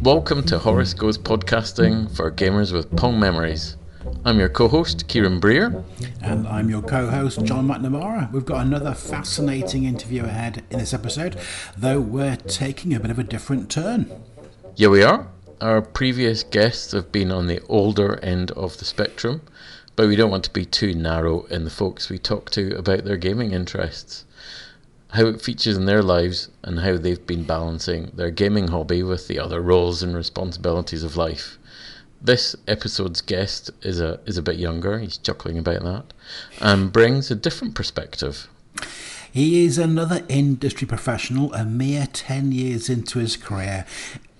Welcome to Horace Goes Podcasting for gamers with Pong memories. I'm your co-host, Kieran Breer. And I'm your co-host, John McNamara. We've got another fascinating interview ahead in this episode, though we're taking a bit of a different turn. Yeah, we are. Our previous guests have been on the older end of the spectrum, but we don't want to be too narrow in the folks we talk to about their gaming interests, how it features in their lives, and how they've been balancing their gaming hobby with the other roles and responsibilities of life. This episode's guest is a bit younger, he's chuckling about that, and brings a different perspective. He is another industry professional, a mere 10 years into his career.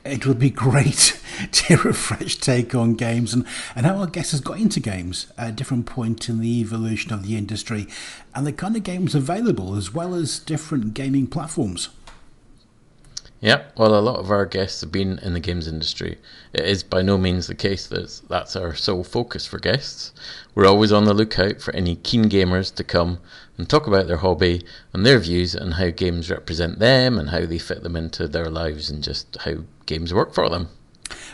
It will be great to hear a fresh take on games and how our guest has got into games at a different point in the evolution of the industry and the kind of games available, as well as different gaming platforms. Yeah, well, a lot of our guests have been in the games industry. It is by no means the case that that's our sole focus for guests. We're always on the lookout for any keen gamers to come and talk about their hobby and their views on how games represent them and how they fit them into their lives and just how games work for them.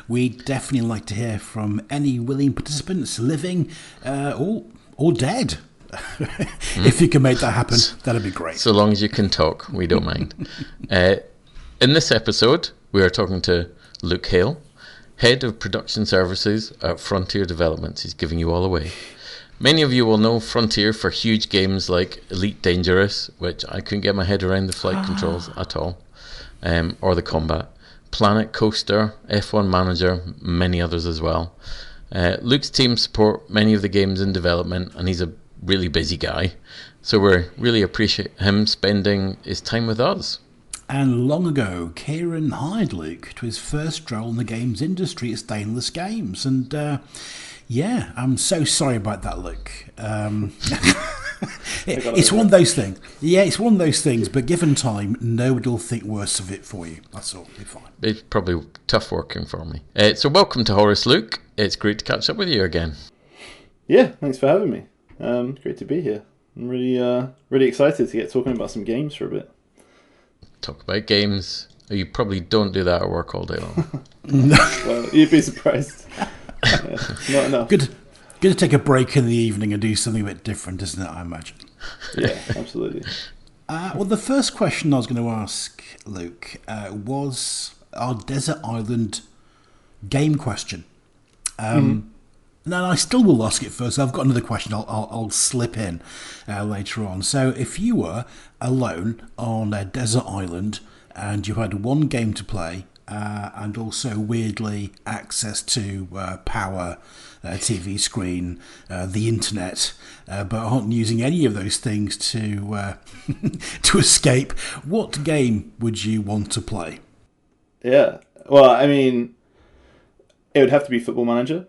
We'd definitely like to hear from any willing participants, living or dead. If you can make that happen, that'd be great. So long as you can talk, we don't mind. In this episode, we are talking to Luke Hale, Head of Production Services at Frontier Developments. He's giving you all away. Many of you will know Frontier for huge games like Elite Dangerous, which I couldn't get my head around the flight controls at all, or the combat. Planet Coaster, F1 Manager, many others as well. Luke's team support many of the games in development, and he's a really busy guy. So we really appreciate him spending his time with us. And long ago, Kieran hired Luke to his first role in the games industry at Stainless Games. And yeah, I'm so sorry about that, Luke. It's one of those things. Yeah, it's one of those things, but given time, nobody will think worse of it for you. That's all. You're fine. It's probably tough working for me. So welcome to Horace, Luke. It's great to catch up with you again. Yeah, thanks for having me. Great to be here. I'm really excited to get talking about some games for a bit. Talk about games. You probably don't do that at work all day long. Well, you'd be surprised. Not enough. Good to take a break in the evening and do something a bit different, isn't it, I imagine? Yeah, absolutely. Well, the first question I was going to ask, Luke, was our Desert Island game question. Now, I still will ask it first. I've got another question I'll slip in later on. So if you were alone on a desert island and you had one game to play and also weirdly access to power, TV screen, the internet, but aren't using any of those things to to escape, what game would you want to play? Yeah, well, I mean, it would have to be Football Manager.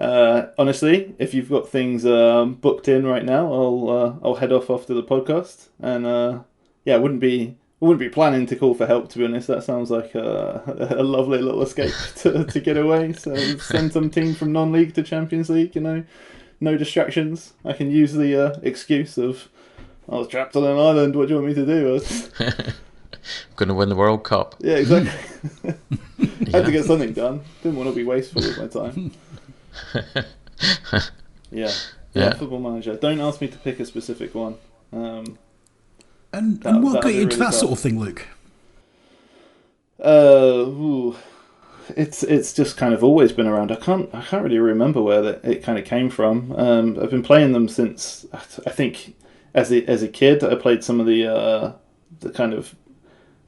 Honestly, if you've got things booked in right now, I'll head off after the podcast, and yeah, I wouldn't be planning to call for help, to be honest. That sounds like a lovely little escape to get away. So send some team from non-league to Champions League, no distractions. I can use the excuse of I was trapped on an island. What do you want me to do? Going to win the World Cup. Yeah, exactly. Had to get something done. Didn't want to be wasteful with my time. Yeah, Football Manager. Don't ask me to pick a specific one. And what got you into that sort of thing, Luke? It's just kind of always been around. I can't really remember where it kind of came from. I've been playing them since I think as a kid. I played some of the kind of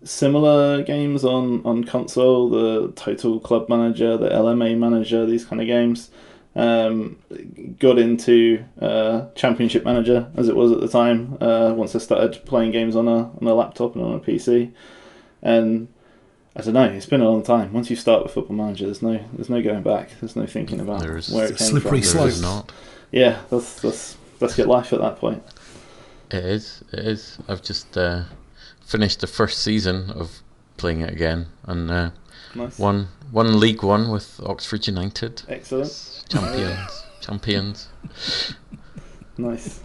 similar games on console, the Total Club Manager, the LMA Manager, these kind of games. Got into Championship Manager as it was at the time. Once I started playing games on a laptop and on a PC, and I don't know, it's been a long time. Once you start with Football Manager, there's no going back. There's no thinking about where it came slippery from. slope. Not. Yeah, that's get life at that point. It is. I've just finished the first season of playing it again, and Nice. won League One with Oxford United. Excellent. Champions. Nice.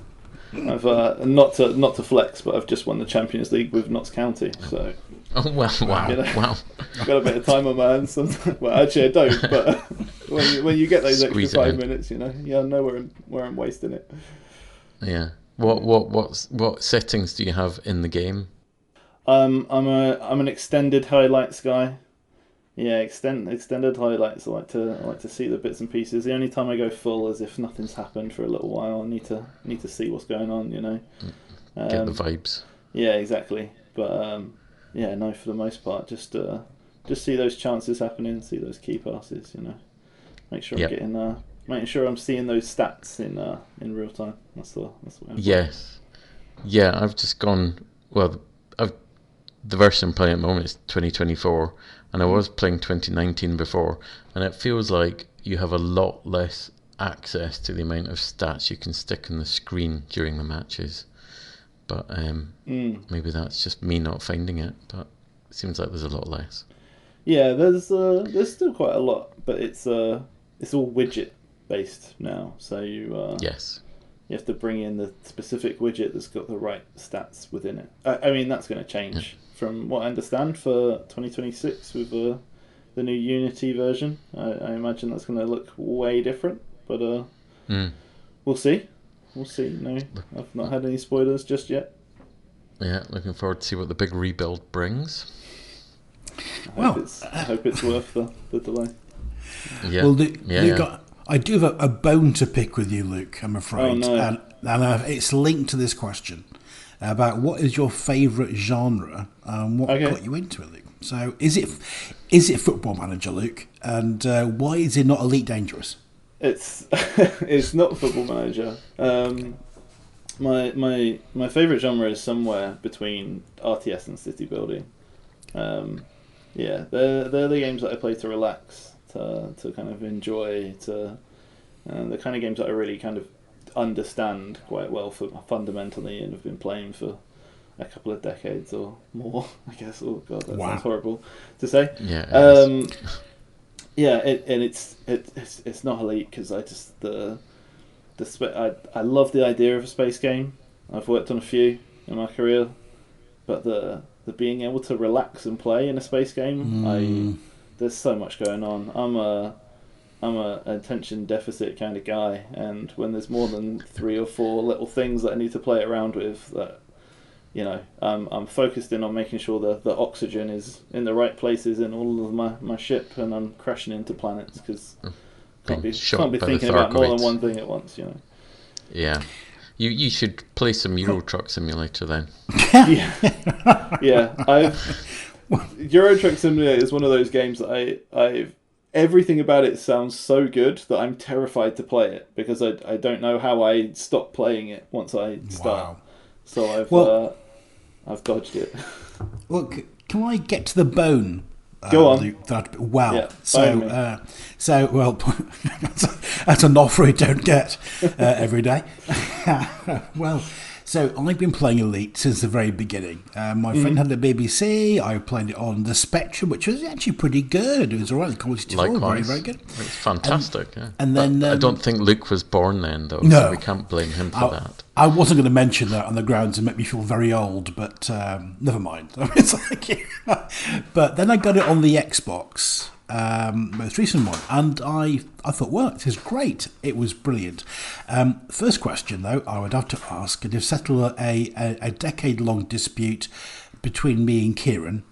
I've not to flex, but I've just won the Champions League with Notts County. So. Oh wow! Wow! I've got a bit of time on my hands. Sometimes. Well, actually, I don't. But when you get those Squeeze extra 5 minutes, I know where I'm wasting it. Yeah. What settings do you have in the game? I'm an extended highlights guy. Yeah, extended highlights. I like to see the bits and pieces. The only time I go full is if nothing's happened for a little while. I need to see what's going on. Get the vibes. Yeah, exactly. But no, for the most part, just see those chances happening, see those key passes. Make sure I'm getting making sure I'm seeing those stats in real time. That's the way. Yes. Yeah, I've just gone. Well, the version I'm playing at the moment is 2024, and I was playing 2019 before, and it feels like you have a lot less access to the amount of stats you can stick on the screen during the matches. But maybe that's just me not finding it. But it seems like there's a lot less. Yeah, there's still quite a lot, but it's all widget based now. So you have to bring in the specific widget that's got the right stats within it. I mean, that's going to change from what I understand for 2026 with the new Unity version. I imagine that's going to look way different, but we'll see. We'll see. No, I've not had any spoilers just yet. Yeah, looking forward to see what the big rebuild brings. I hope it's worth the delay. Yeah. Well, Luke, I do have a bone to pick with you, Luke, I'm afraid. Oh, no. And it's linked to this question about what is your favourite genre and what got you into it, Luke. So is it Football Manager, Luke? And why is it not Elite Dangerous? It's not Football Manager. My favourite genre is somewhere between RTS and city building. They're the games that I play to relax, to kind of enjoy, the kind of games that I really kind of understand quite well fundamentally and have been playing for a couple of decades or more, I guess. Oh God, that sounds horrible to say. Yeah. It's not Elite because I just I love the idea of a space game. I've worked on a few in my career, but the being able to relax and play in a space game, there's so much going on. I'm a attention deficit kind of guy, and when there's more than 3 or 4 little things that I need to play around with, that I'm focused in on making sure that the oxygen is in the right places in all of my ship, and I'm crashing into planets because can't be thinking about more than one thing at once. Yeah. You should play some Euro Truck Simulator then. Yeah. Euro Truck Simulator is one of those games that I've everything about it sounds so good that I'm terrified to play it because I don't know how I stop playing it once I start. Wow. So I've dodged it. Well, can I get to the bone? Go on. That's an offer I don't get every day. Well, so I've been playing Elite since the very beginning. My friend had the BBC. I played it on the Spectrum, which was actually pretty good. It was all right. The quality was very, very good. It's fantastic. And then I don't think Luke was born then, though. No, so we can't blame him for that. I wasn't going to mention that on the grounds and make me feel very old, but never mind. But then I got it on the Xbox, most recent one, and I thought, well, this is great. It was brilliant. First question, though, I would have to ask, and to settle a decade-long dispute between me and Kieran,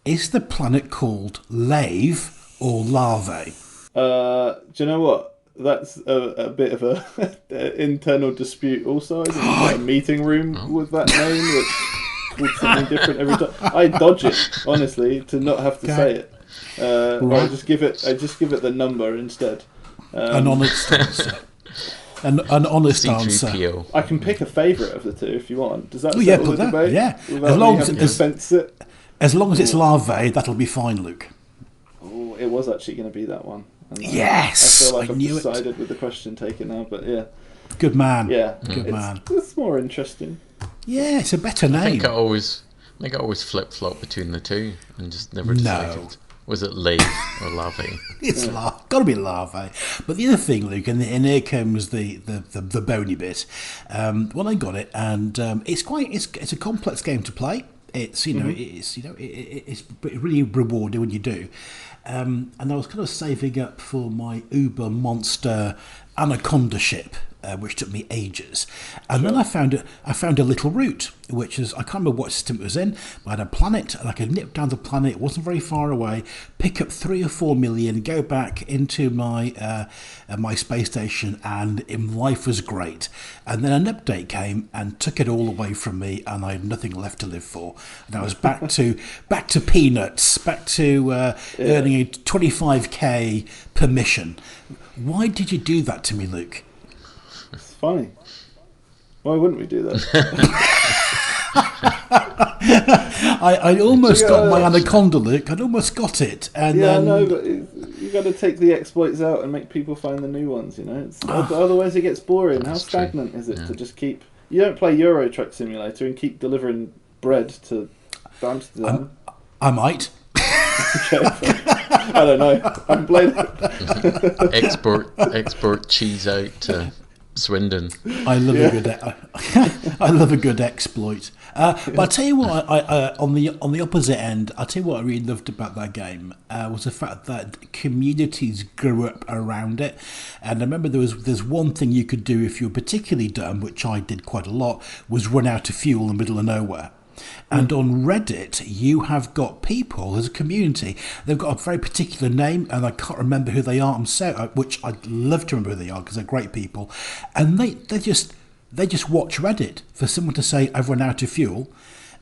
is the planet called Lave or Larvae? Do you know what? That's a bit of an internal dispute also. I think we've got a meeting room with that name that's called something different every time. I dodge it, honestly, to not have to say it. Right. I just give it the number instead. An honest answer. An honest answer. I can pick a favourite of the two if you want. Does that settle the debate? Yeah. As long as it's Larvae, that'll be fine, Luke. Oh, it was actually going to be that one. Yes, I feel like I've decided with the question taken now, but yeah. Good man. Yeah, good man. It's more interesting. Yeah, it's a better name. I think I always flip flop between the two and just never decided. Was it lave or lave? It's got to be larvae. But the other thing, Luke, and here comes the bony bit. When I got it, and it's a complex game to play. It's it's really rewarding when you do. And I was kind of saving up for my Uber monster anaconda ship, which took me ages. And then I found a little route, which is, I can't remember what system it was in, but I had a planet, and I could nip down the planet, it wasn't very far away, pick up 3 or 4 million, go back into my my space station, and life was great. And then an update came and took it all away from me, and I had nothing left to live for. And I was back to peanuts, back to earning a 25k per mission. Why did you do that to me, Luke? It's funny. Why wouldn't we do that? I almost got my anaconda, Luke. I'd almost got it. And then... no, but you got to take the exploits out and make people find the new ones, you know? Otherwise it gets boring. How stagnant is it to just keep... You don't play Euro Truck Simulator and keep delivering bread to Amsterdam. I might. Okay. I don't know. I haven't played it. Export cheese out to Swindon. I love a good exploit. But I tell you what, I on the opposite end, I tell you what I really loved about that game was the fact that communities grew up around it. And I remember there's one thing you could do if you were particularly dumb, which I did quite a lot, was run out of fuel in the middle of nowhere. And on Reddit, you have got people, as a community, they've got a very particular name, and I can't remember who they are, which I'd love to remember who they are, because they're great people. And they just watch Reddit for someone to say, I've run out of fuel,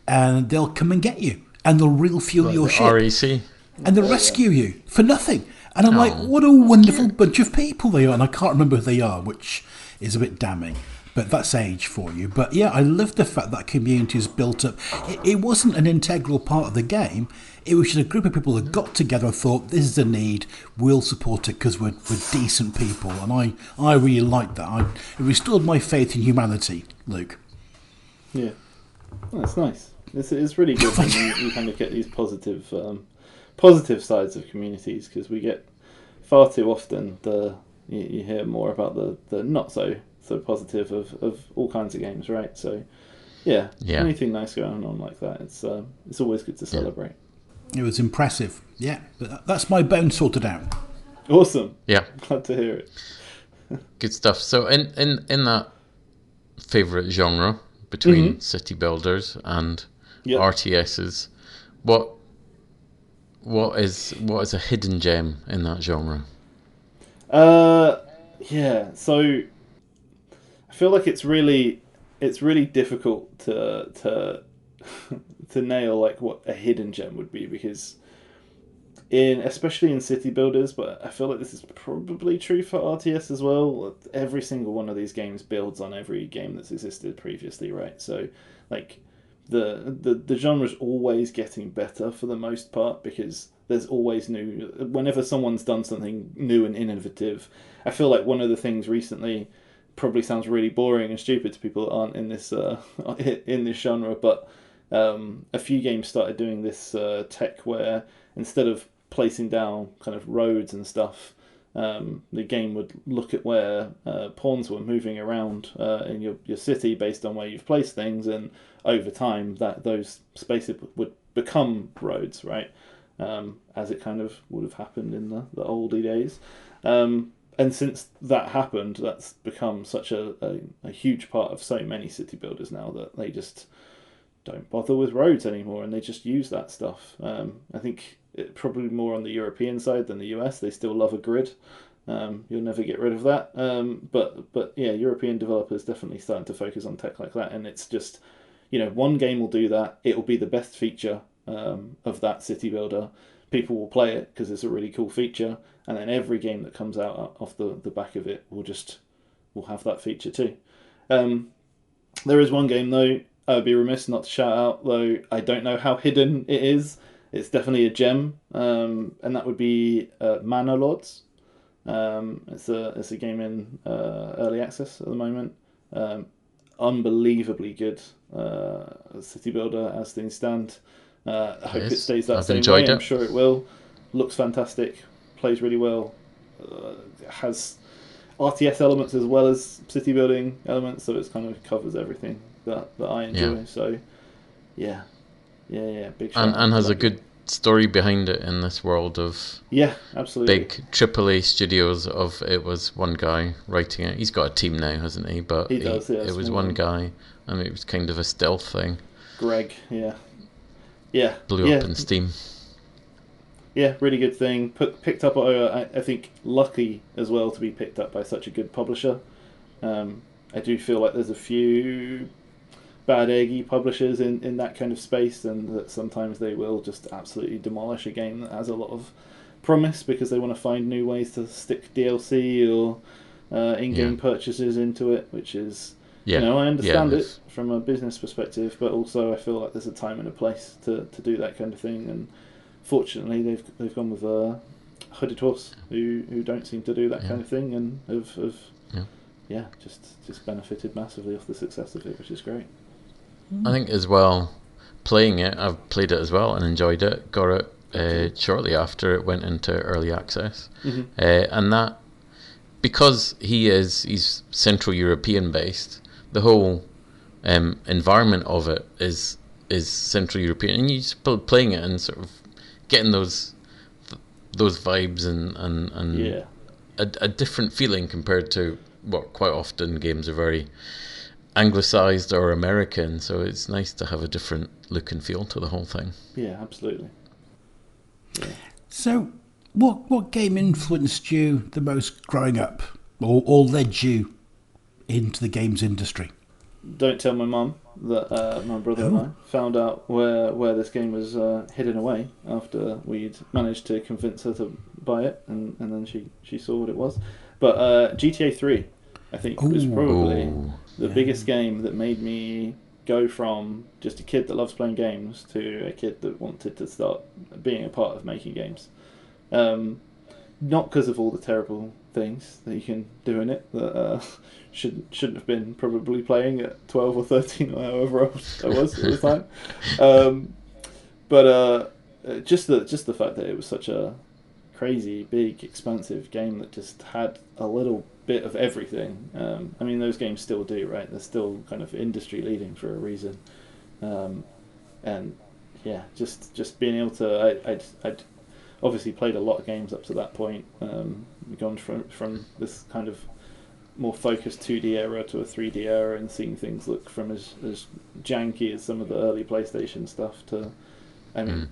and they'll come and get you, and they'll refuel your ship. REC. And they'll rescue you for nothing. And I'm like, what a wonderful bunch of people they are, and I can't remember who they are, which is a bit damning. But that's age for you. But yeah, I love the fact that community is built up. It wasn't an integral part of the game. It was just a group of people that got together and thought, this is a need, we'll support it because we're decent people. And I really liked that. It restored my faith in humanity, Luke. Yeah. Oh, that's nice. It's really good when you kind of get these positive sides of communities, because we get far too often you hear more about the not so positive of all kinds of games, right? So yeah, anything nice going on like that, it's always good to celebrate. It was impressive. Yeah, but that's my bone sorted out. Awesome. Yeah, glad to hear it. Good stuff. So in that favorite genre between city builders and RTSs, what is a hidden gem in that genre? So I feel like it's really difficult to nail like what a hidden gem would be, because especially in city builders, but I feel like this is probably true for RTS as well. Every single one of these games builds on every game that's existed previously, right? So like the genre's always getting better for the most part, because there's always new. Whenever someone's done something new and innovative, I feel like one of the things recently probably sounds really boring and stupid to people that aren't in this genre, but a few games started doing this tech where instead of placing down kind of roads and stuff, the game would look at where pawns were moving around in your city based on where you've placed things, and over time that those spaces would become roads, right? As it kind of would have happened in the oldie days. And since that happened, that's become such a huge part of so many city builders now that they just don't bother with roads anymore, and they just use that stuff. I think probably more on the European side than the US. They still love a grid. You'll never get rid of that. But yeah, European developers definitely starting to focus on tech like that, and it's just, one game will do that. It will be the best feature of that city builder. People will play it because it's a really cool feature, and then every game that comes out off the back of it will have that feature too. There is one game though I would be remiss not to shout out, though I don't know how hidden it is. It's definitely a gem, and that would be Manor Lords. It's a game in early access at the moment. Unbelievably good city builder as things stand. I hope it stays that same way. I'm sure it will. looks fantastic, plays really well, has RTS elements as well as city building elements, so it kind of covers everything that I enjoy. Yeah. So, yeah, big shout And out has to a that good story behind it in this world of yeah, absolutely. big AAA studios. Of it was one guy writing it. He's got a team now, hasn't he? But He does, yeah, it was small one one. guy, and it was kind of a stealth thing. Greg, yeah, Blew up in Steam. Yeah, really good thing. Picked up, I think, lucky as well to be picked up by such a good publisher. I do feel like there's a few bad eggy publishers in that kind of space, and that sometimes they will just absolutely demolish a game that has a lot of promise because they want to find new ways to stick DLC or in-game purchases into it, which is, Yeah. I understand Yeah, it from a business perspective, but also I feel like there's a time and a place to do that kind of thing, and fortunately they've gone with Hooded Horse, who don't seem to do that kind of thing, and have just benefited massively off the success of it, which is great. I think as well, playing it, I've played it as well and enjoyed it. Got it shortly after it went into early access, and that because he's Central European based, the whole environment of it is Central European, and you just playing it and sort of getting those vibes and a different feeling compared to what quite often games are very anglicized or American, so it's nice to have a different look and feel to the whole thing. Yeah, absolutely. Yeah. So, what game influenced you the most growing up, or led you into the games industry? Don't tell my mum that my brother and I found out where this game was hidden away after we'd managed to convince her to buy it, and then she saw what it was. But GTA 3, I think, was probably the biggest game that made me go from just a kid that loves playing games to a kid that wanted to start being a part of making games. Not because of all the terrible things that you can do in it that shouldn't have been probably playing at 12 or 13 or however old I was at the time. But just the fact that it was such a crazy, big, expansive game that just had a little bit of everything. I mean, those games still do, right? They're still kind of industry leading for a reason. And yeah, just being able to, I'd obviously played a lot of games up to that point. Gone from this kind of more focused 2D era to a 3D era, and seeing things look from as janky as some of the early PlayStation stuff to, I mean,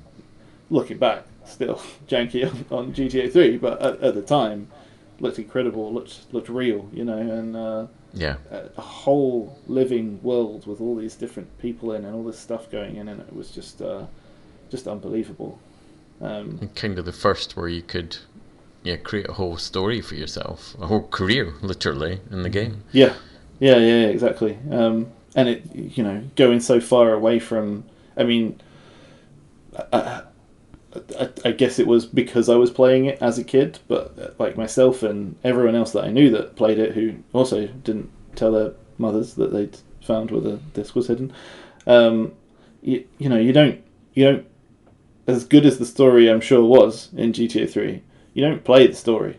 looking back, still janky on GTA 3, but at the time, looked incredible, looked real, and a whole living world with all these different people in and all this stuff going in, and it was just unbelievable. Kind of the first where you could create a whole story for yourself, a whole career literally in the game. Yeah, exactly. And it, going so far away from, I mean, I guess it was because I was playing it as a kid, but like myself and everyone else that I knew that played it, who also didn't tell their mothers that they'd found where the disc was hidden. You don't, as good as the story I'm sure was in GTA 3, you don't play the story.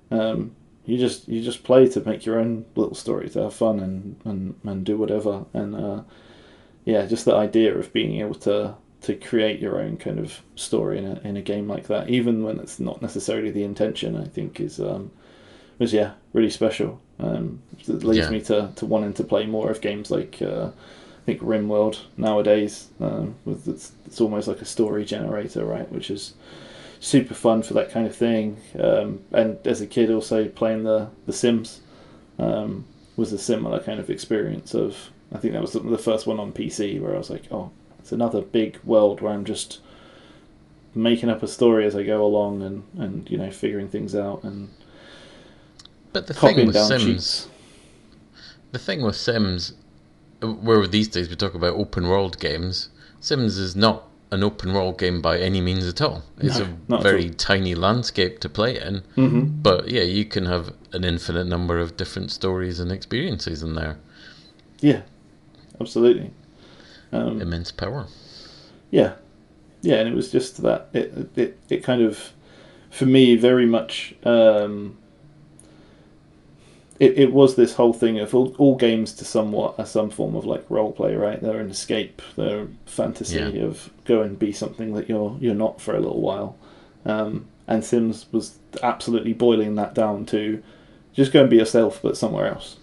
You just play to make your own little story, to have fun and do whatever. And just the idea of being able to create your own kind of story in a game like that, even when it's not necessarily the intention, I think was really special. It leads me to wanting to play more of games like I think RimWorld nowadays. It's almost like a story generator, right? Which is super fun for that kind of thing. And as a kid, also playing the Sims was a similar kind of experience. I think that was the first one on PC where I was like, oh, it's another big world where I'm just making up a story as I go along and figuring things out and but the copying thing with down Sims, sheets. The thing with Sims, where these days we talk about open world games, Sims is not an open world game by any means at all. It's a very tiny landscape to play in, but you can have an infinite number of different stories and experiences in there. Yeah, absolutely. Immense power. Yeah, and it was just that it kind of for me, very much, it was this whole thing of all games to somewhat are some form of like role play, right? They're an escape, they're a fantasy of go and be something that you're not for a little while. And Sims was absolutely boiling that down to just go and be yourself, but somewhere else.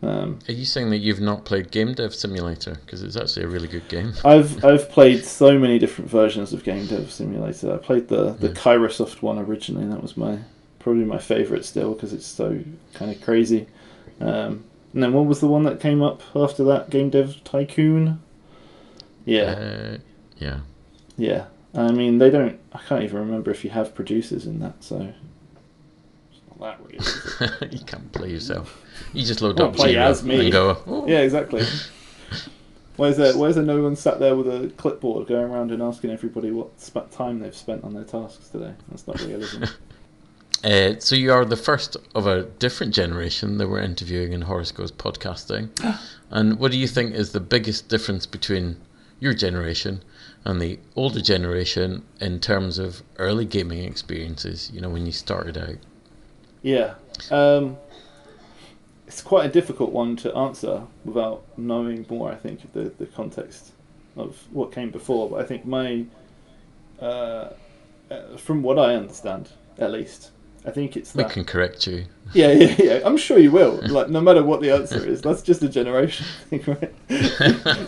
Are you saying that you've not played Game Dev Simulator? Because it's actually a really good game. I've played so many different versions of Game Dev Simulator. I played the Kairosoft one originally. That was probably my favourite still because it's so kind of crazy. And then what was the one that came up after that? Game Dev Tycoon? Yeah. Yeah. I mean, I can't even remember if you have producers in that, so it's not that weird, is it? You can't play yourself. You just load up play as me. and go, oh. Yeah, exactly. Why is there no one sat there with a clipboard going around and asking everybody what time they've spent on their tasks today? That's not realism. So you are the first of a different generation that we're interviewing in Horace Goes Podcasting. And what do you think is the biggest difference between your generation and the older generation in terms of early gaming experiences, when you started out? Yeah. It's quite a difficult one to answer without knowing more, I think, of the context of what came before. But I think from what I understand, at least, I think it's that. We can correct you. Yeah. I'm sure you will. Like, no matter what the answer is, that's just a generation thing, right?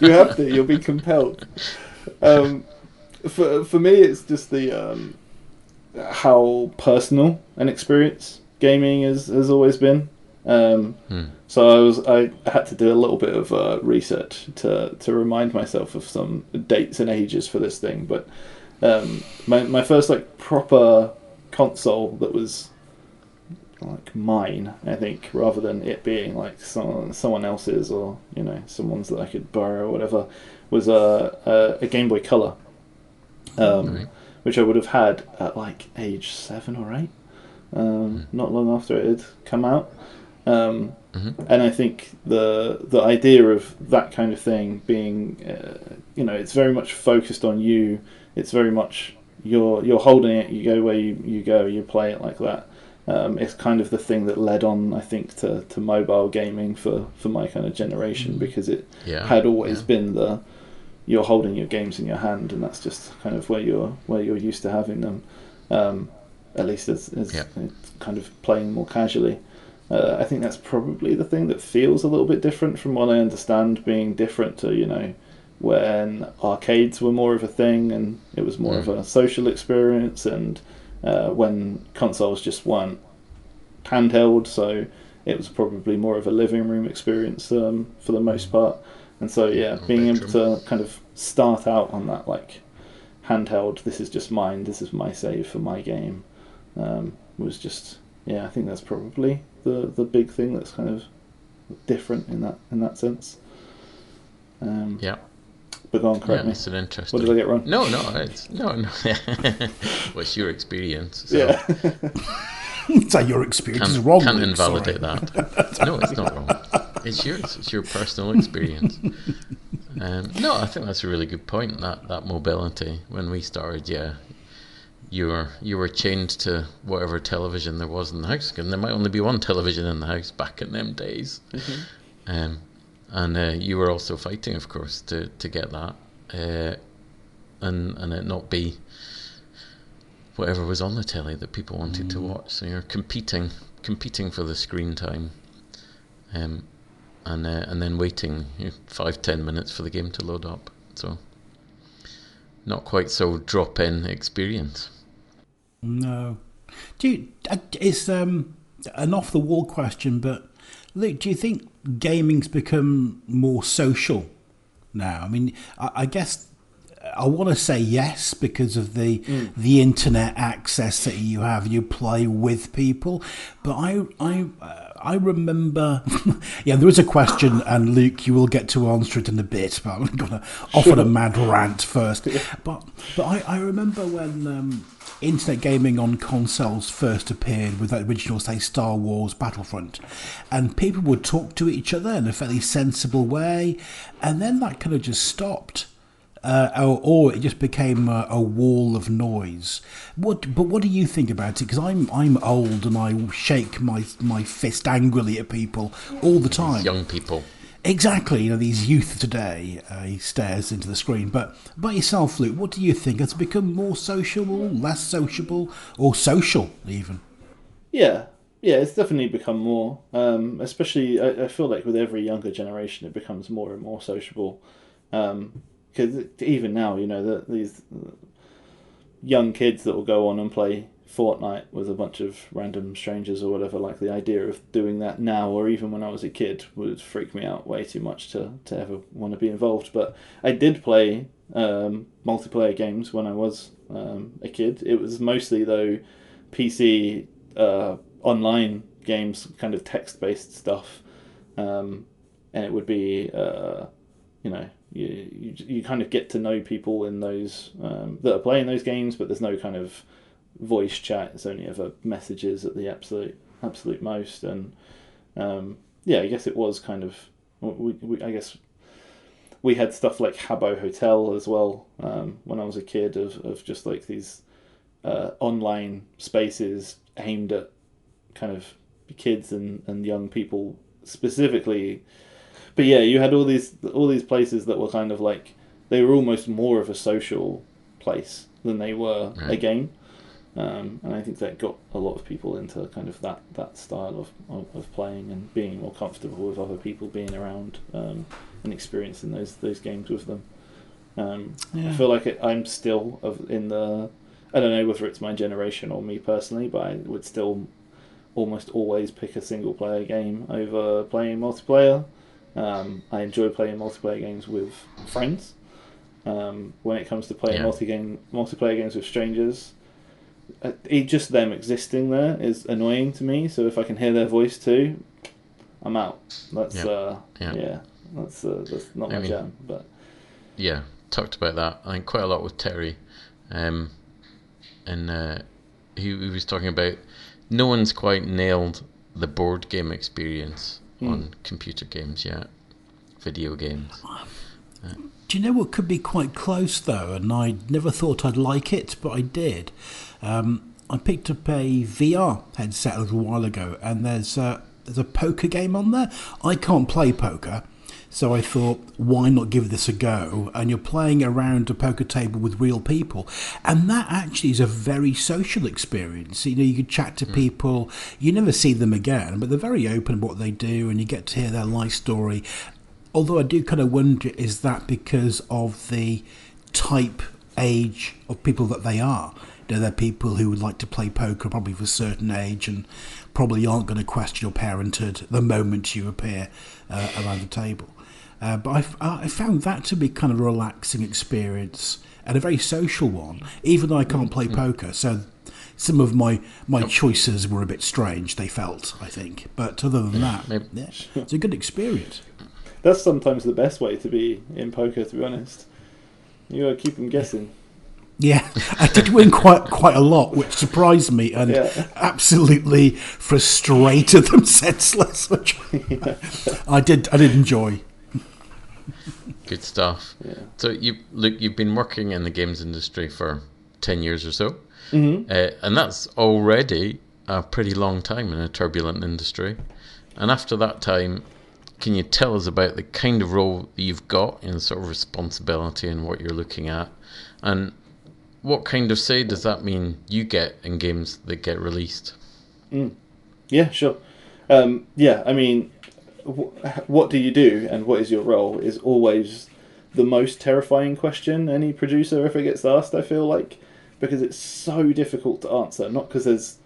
You have to. You'll be compelled. For me, it's just the how personal an experience gaming has always been. So I had to do a little bit of research to remind myself of some dates and ages for this thing. But my first like proper console that was like mine, I think, rather than it being like someone else's or someone's that I could borrow or whatever, was a Game Boy Color, which I would have had at like age 7 or 8, not long after it had come out. And I think the idea of that kind of thing being, it's very much focused on you. It's very much you're holding it. You go where you go. You play it like that. It's kind of the thing that led on, I think, to mobile gaming for my kind of generation, because it had always been you're holding your games in your hand, and that's just kind of where you're used to having them. At least as kind of playing more casually. I think that's probably the thing that feels a little bit different from what I understand being different to, when arcades were more of a thing and it was more of a social experience, and when consoles just weren't handheld, so it was probably more of a living room experience for the most part. And so being able to kind of start out on that like handheld, this is just mine, this is my save for my game, was just I think that's probably the big thing that's kind of different in that sense. But go on, correct me. It's an interesting. What did I get wrong? No. What's your experience? So. Yeah. So your experience is wrong. Can't invalidate that. No, it's not wrong. It's yours. It's your personal experience. No, I think that's a really good point. That mobility. When we started, you were chained to whatever television there was in the house, and there might only be one television in the house back in them days. And you were also fighting, of course, to get that, and it not be whatever was on the telly that people wanted to watch. So you're competing for the screen time, and then waiting 5-10 minutes for the game to load up. So not quite so drop-in experience. No, it's an off-the-wall question, but Luke, do you think gaming's become more social now? I mean, I guess I want to say yes, because of the internet access that you have. You play with people, but I remember, there is a question, and Luke, you will get to answer it in a bit, but I'm going to offer a mad rant first. But I remember when internet gaming on consoles first appeared with that original, say, Star Wars Battlefront, and people would talk to each other in a fairly sensible way, and then that kind of just stopped. or it just became a wall of noise. But what do you think about it? Because I'm old and I shake my fist angrily at people all the time. These young people. Exactly, these youth today. He stares into the screen. But about yourself, Luke, what do you think? Has it become more sociable, less sociable, or social even? Yeah, it's definitely become more. Especially, I feel like with every younger generation, it becomes more and more sociable. Because even now, these young kids that will go on and play Fortnite with a bunch of random strangers or whatever, like the idea of doing that now, or even when I was a kid, would freak me out way too much to ever want to be involved. But I did play multiplayer games when I was a kid. It was mostly, though, PC online games, kind of text-based stuff, and it would be you kind of get to know people in those that are playing those games, but there's no kind of voice chat. It's only ever messages at the absolute most. And I guess it was kind of I guess we had stuff like Habbo Hotel as well when I was a kid, of just like these online spaces aimed at kind of kids and young people specifically. But yeah, you had all these places that were kind of like, they were almost more of a social place than they were a game. And I think that got a lot of people into kind of that style of playing and being more comfortable with other people being around and experiencing those games with them. I feel like I'm still in the, I don't know whether it's my generation or me personally, but I would still almost always pick a single player game over playing multiplayer. I enjoy playing multiplayer games with friends. When it comes to playing multiplayer games with strangers, just them existing there is annoying to me. So if I can hear their voice too, I'm out. That's that's not my jam. But yeah, talked about that I think quite a lot with Terry, and he was talking about no one's quite nailed the board game experience on computer games yet, video games. Do you know what could be quite close though? And I never thought I'd like it, but I did. I picked up a VR headset a little while ago, and there's a poker game on there. I can't play poker, so I thought, why not give this a go? And you're playing around a poker table with real people, and that actually is a very social experience. You can chat to people, you never see them again, but they're very open about what they do, and you get to hear their life story. Although I do kind of wonder, is that because of the type, age of people that they are? They're people who would like to play poker probably for a certain age and probably aren't going to question your parenthood the moment you appear around the table. But I found that to be kind of a relaxing experience and a very social one, even though I can't play poker. So some of my choices were a bit strange, they felt, I think. But other than that, it's a good experience. That's sometimes the best way to be in poker, to be honest. You got to keep them guessing. Yeah, I did win quite a lot, which surprised me and absolutely frustrated them senseless, which I did enjoy. Good stuff. Yeah. So you've been working in the games industry for 10 years or so, and that's already a pretty long time in a turbulent industry. And after that time, can you tell us about the kind of role that you've got in sort of responsibility and what you're looking at, and what kind of say does that mean you get in games that get released? Yeah, sure. I mean, what do you do and what is your role is always the most terrifying question any producer ever gets asked, I feel like, because it's so difficult to answer. Not because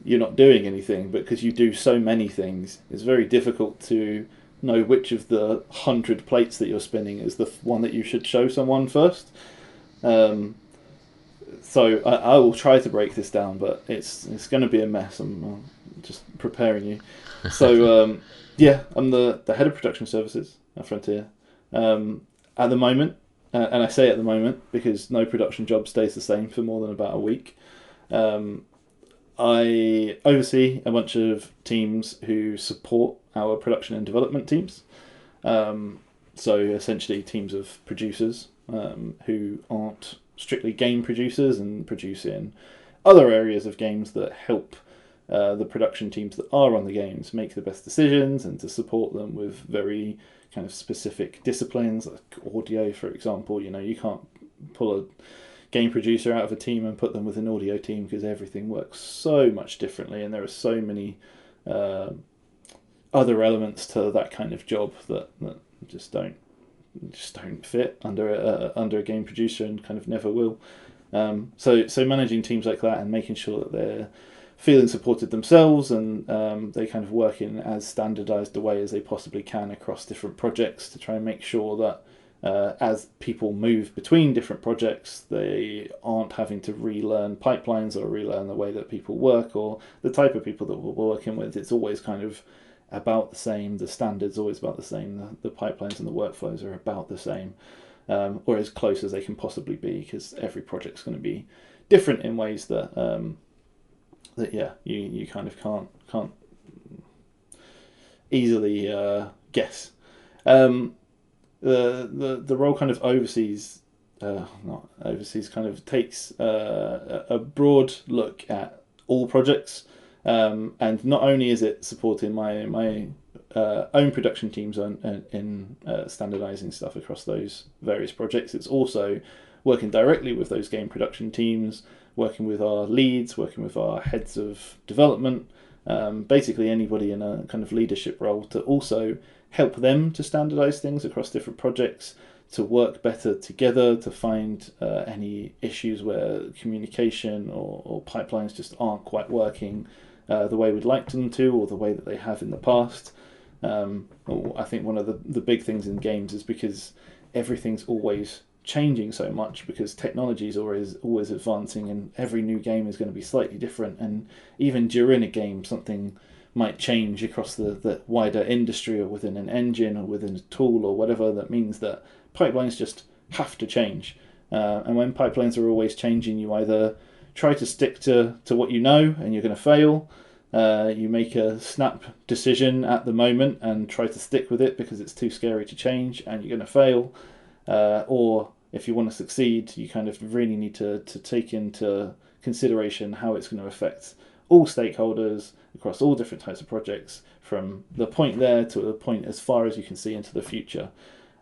you're not doing anything, but because you do so many things. It's very difficult to know which of the 100 plates that you're spinning is the one that you should show someone first. So I will try to break this down, but it's going to be a mess. I'm just preparing you. So I'm the head of production services at Frontier at the moment, and I say at the moment because no production job stays the same for more than about a week. I oversee a bunch of teams who support our production and development teams. So essentially teams of producers who aren't strictly game producers and produce in other areas of games that help the production teams that are on the games make the best decisions, and to support them with very kind of specific disciplines, like audio, for example. You can't pull a game producer out of a team and put them with an audio team, because everything works so much differently, and there are so many other elements to that kind of job that just don't fit under a game producer, and kind of never will. So managing teams like that and making sure that they're feeling supported themselves, and they kind of work in as standardized a way as they possibly can across different projects, to try and make sure that as people move between different projects, they aren't having to relearn pipelines or relearn the way that people work or the type of people that we're working with. It's always kind of about the same. The standards always about the same. The pipelines and the workflows are about the same, or as close as they can possibly be, because every project's going to be different in ways that you kind of can't easily guess. The role kind of oversees, not overseas, kind of takes a broad look at all projects. And not only is it supporting my own production teams in standardizing stuff across those various projects, it's also working directly with those game production teams, working with our leads, working with our heads of development, basically anybody in a kind of leadership role, to also help them to standardize things across different projects, to work better together, to find any issues where communication or pipelines just aren't quite working the way we'd like them to, or the way that they have in the past. I think one of the big things in games is because everything's always changing so much, because technology is always advancing, and every new game is going to be slightly different, and even during a game something might change across the wider industry, or within an engine, or within a tool, or whatever. That means that pipelines just have to change, and when pipelines are always changing, you either try to stick to what you know and you're going to fail. You make a snap decision at the moment and try to stick with it because it's too scary to change, and you're going to fail. Or if you want to succeed, you kind of really need to take into consideration how it's going to affect all stakeholders across all different types of projects, from the point there to the point as far as you can see into the future.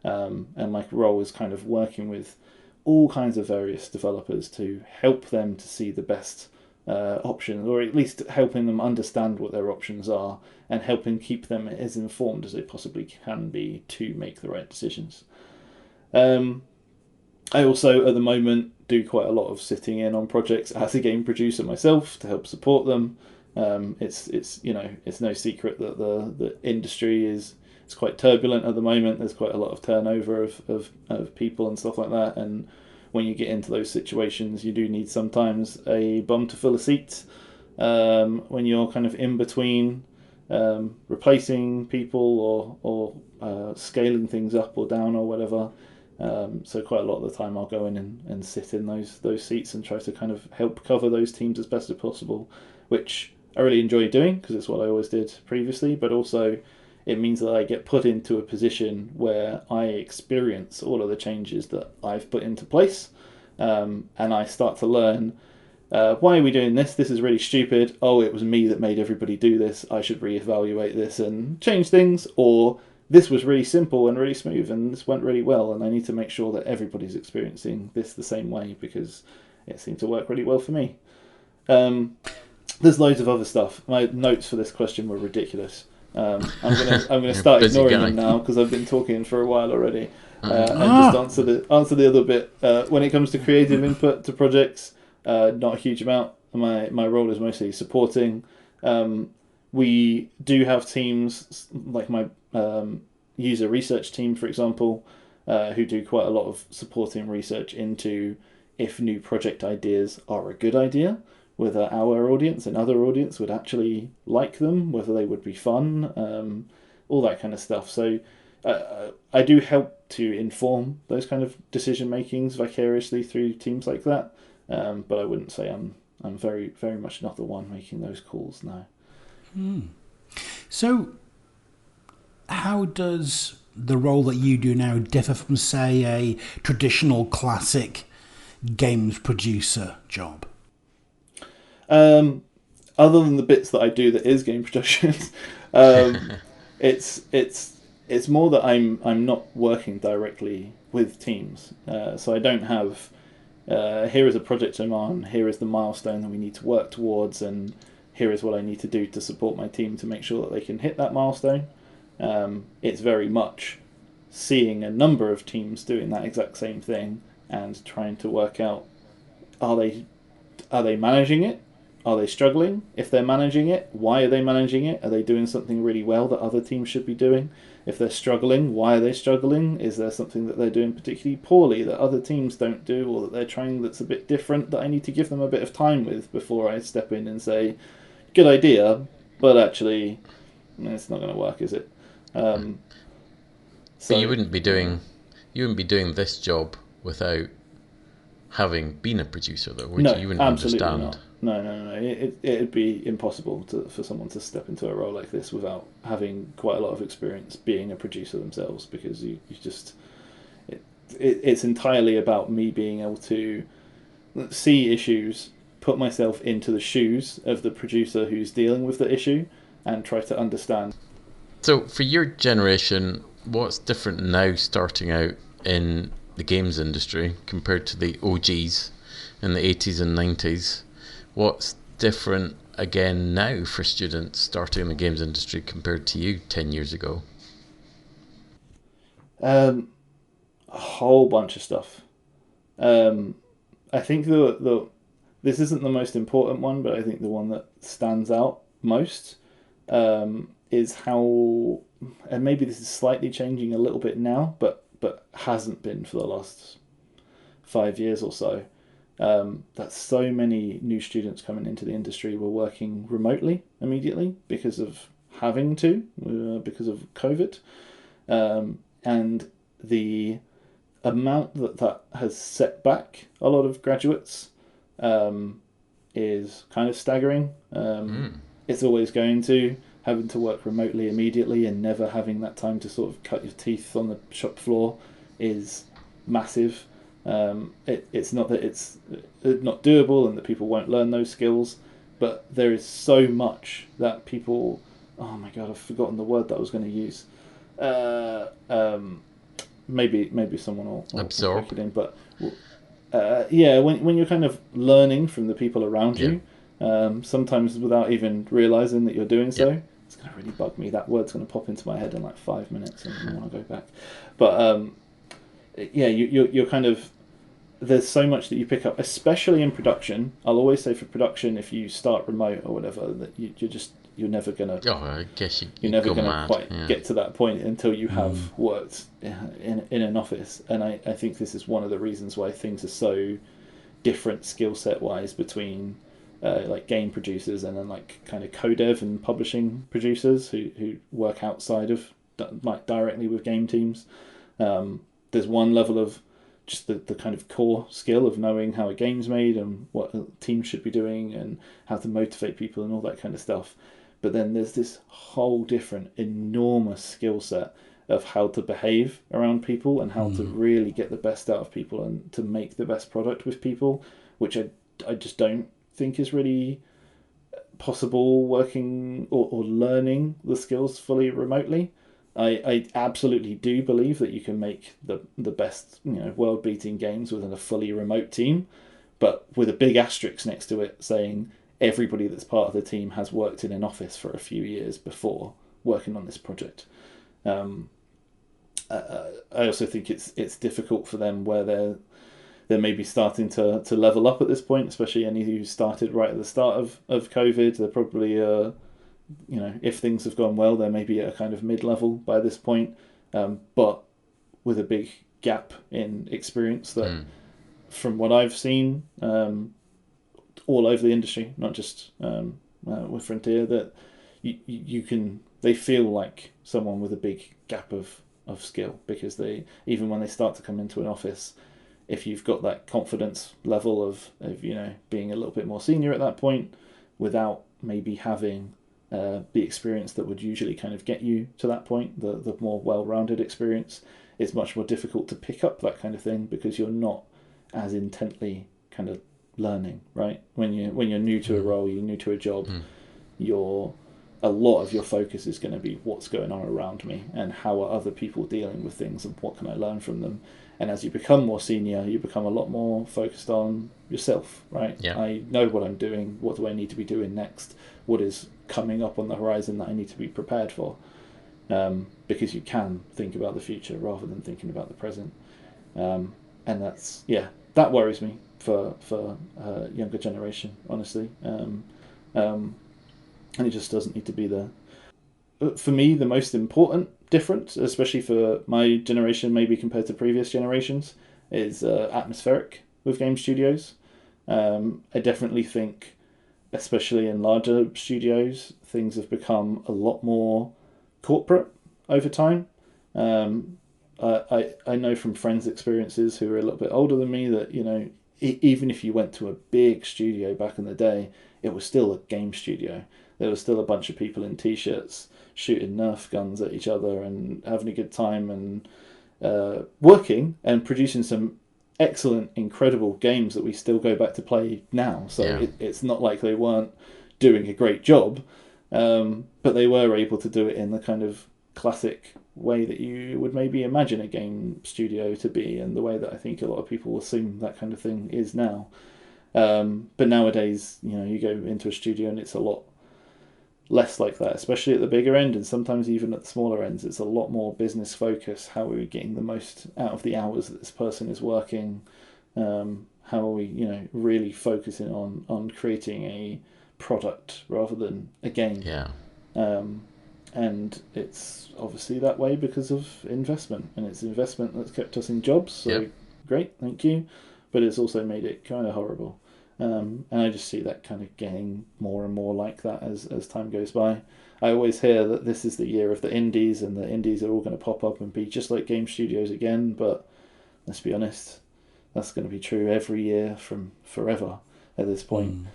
And my role is kind of working with all kinds of various developers to help them to see the best options, or at least helping them understand what their options are, and helping keep them as informed as they possibly can be to make the right decisions. I also, at the moment, do quite a lot of sitting in on projects as a game producer myself to help support them. It's no secret that the industry is quite turbulent at the moment. There's quite a lot of turnover of people and stuff like that, and when you get into those situations, you do need sometimes a bum to fill a seat when you're kind of in between replacing people or scaling things up or down or whatever. So quite a lot of the time I'll go in and sit in those seats and try to kind of help cover those teams as best as possible, which I really enjoy doing because it's what I always did previously, but also it means that I get put into a position where I experience all of the changes that I've put into place, and I start to learn, why are we doing this? This is really stupid. Oh, it was me that made everybody do this. I should reevaluate this and change things. Or this was really simple and really smooth and this went really well, and I need to make sure that everybody's experiencing this the same way because it seemed to work really well for me. There's loads of other stuff. My notes for this question were ridiculous. I'm gonna start ignoring them now because I've been talking for a while already, and just answer the other bit. When it comes to creative input to projects, not a huge amount. My role is mostly supporting. We do have teams like my user research team, for example, who do quite a lot of supporting research into if new project ideas are a good idea, whether our audience and other audience would actually like them, whether they would be fun, all that kind of stuff. So I do help to inform those kind of decision makings vicariously through teams like that, but I wouldn't say I'm very, very much not the one making those calls now. So how does the role that you do now differ from, say, a traditional classic games producer job? Other than the bits that I do that is game production, it's more that I'm not working directly with teams. So I don't have here is a project I'm on, here is the milestone that we need to work towards, and here is what I need to do to support my team to make sure that they can hit that milestone. It's very much seeing a number of teams doing that exact same thing and trying to work out, are they managing it? Are they struggling? If they're managing it, why are they managing it? Are they doing something really well that other teams should be doing? If they're struggling, why are they struggling? Is there something that they're doing particularly poorly that other teams don't do, or that they're trying that's a bit different that I need to give them a bit of time with before I step in and say, good idea, but actually it's not going to work, is it? So but you wouldn't be doing this job without having been a producer, though, would no, you? You wouldn't absolutely understand. Not. No. It'd be impossible for someone to step into a role like this without having quite a lot of experience being a producer themselves, because you just it's entirely about me being able to see issues, put myself into the shoes of the producer who's dealing with the issue, and try to understand. So for your generation, what's different now starting out in the games industry compared to the OGs in the 80s and 90s? What's different again now for students starting in the games industry compared to you 10 years ago? A whole bunch of stuff. I think this isn't the most important one, but I think the one that stands out most is how, and maybe this is slightly changing a little bit now, but hasn't been for the last 5 years or so. That so many new students coming into the industry were working remotely immediately because of having to, because of COVID. And the amount that has set back a lot of graduates is kind of staggering. It's always going to, having to work remotely immediately and never having that time to sort of cut your teeth on the shop floor is massive. It's not that it's not doable and that people won't learn those skills, but there is so much that people, oh my god, I've forgotten the word that I was going to use. Maybe someone will absorb pick it in, but yeah, when you're kind of learning from the people around you, sometimes without even realizing that you're doing so. It's going to really bug me. That word's going to pop into my head in like 5 minutes and I want to go back. But yeah, you're kind of, there's so much that you pick up, especially in production. I'll always say for production, if you start remote or whatever, that you're never gonna. Oh, I guess you're never gonna quite get to that point until you have worked in an office. And I think this is one of the reasons why things are so different skill set wise between like game producers and then like kind of co-dev and publishing producers who work outside of like directly with game teams. There's one level of just the kind of core skill of knowing how a game's made and what a team should be doing and how to motivate people and all that kind of stuff. But then there's this whole different enormous skill set of how to behave around people and how to really get the best out of people and to make the best product with people, which I just don't think is really possible working or learning the skills fully remotely. I absolutely do believe that you can make the best world-beating games within a fully remote team, but with a big asterisk next to it saying everybody that's part of the team has worked in an office for a few years before working on this project. I also think it's difficult for them where they're maybe starting to level up at this point, especially any who started right at the start of COVID. They're probably, if things have gone well, they're maybe at a kind of mid-level by this point, but with a big gap in experience that, from what I've seen all over the industry, not just with Frontier, that they feel like someone with a big gap of skill, because they, even when they start to come into an office, if you've got that confidence level of being a little bit more senior at that point, without maybe having the experience that would usually kind of get you to that point, the more well-rounded experience. It's much more difficult to pick up that kind of thing because you're not as intently kind of learning, right? When you're new to a role, you're new to a job, a lot of your focus is going to be what's going on around me and how are other people dealing with things and what can I learn from them. And as you become more senior, you become a lot more focused on yourself, right? Yeah. I know what I'm doing. What do I need to be doing next? What is coming up on the horizon that I need to be prepared for? Because you can think about the future rather than thinking about the present. And that's, that worries me for younger generation, honestly. And it just doesn't need to be there. But for me, the most important difference, especially for my generation, maybe compared to previous generations, is atmospheric with game studios. I definitely think, especially in larger studios, things have become a lot more corporate over time. I know from friends' experiences who are a little bit older than me that, even if you went to a big studio back in the day, it was still a game studio. There was still a bunch of people in t-shirts shooting Nerf guns at each other and having a good time and working and producing some excellent, incredible games that we still go back to play now. So it's not like they weren't doing a great job, but they were able to do it in the kind of classic way that you would maybe imagine a game studio to be, and the way that I think a lot of people assume that kind of thing is now. But nowadays, you go into a studio and it's a lot less like that, especially at the bigger end, and sometimes even at the smaller ends. It's a lot more business focused. How are we getting the most out of the hours that this person is working? How are we, really focusing on creating a product rather than a game? Yeah. And it's obviously that way because of investment, and it's investment that's kept us in jobs. So great, thank you. But it's also made it kind of horrible. And I just see that kind of getting more and more like that as time goes by. I always hear that this is the year of the indies, and the indies are all going to pop up and be just like game studios again. But let's be honest, that's going to be true every year from forever at this point.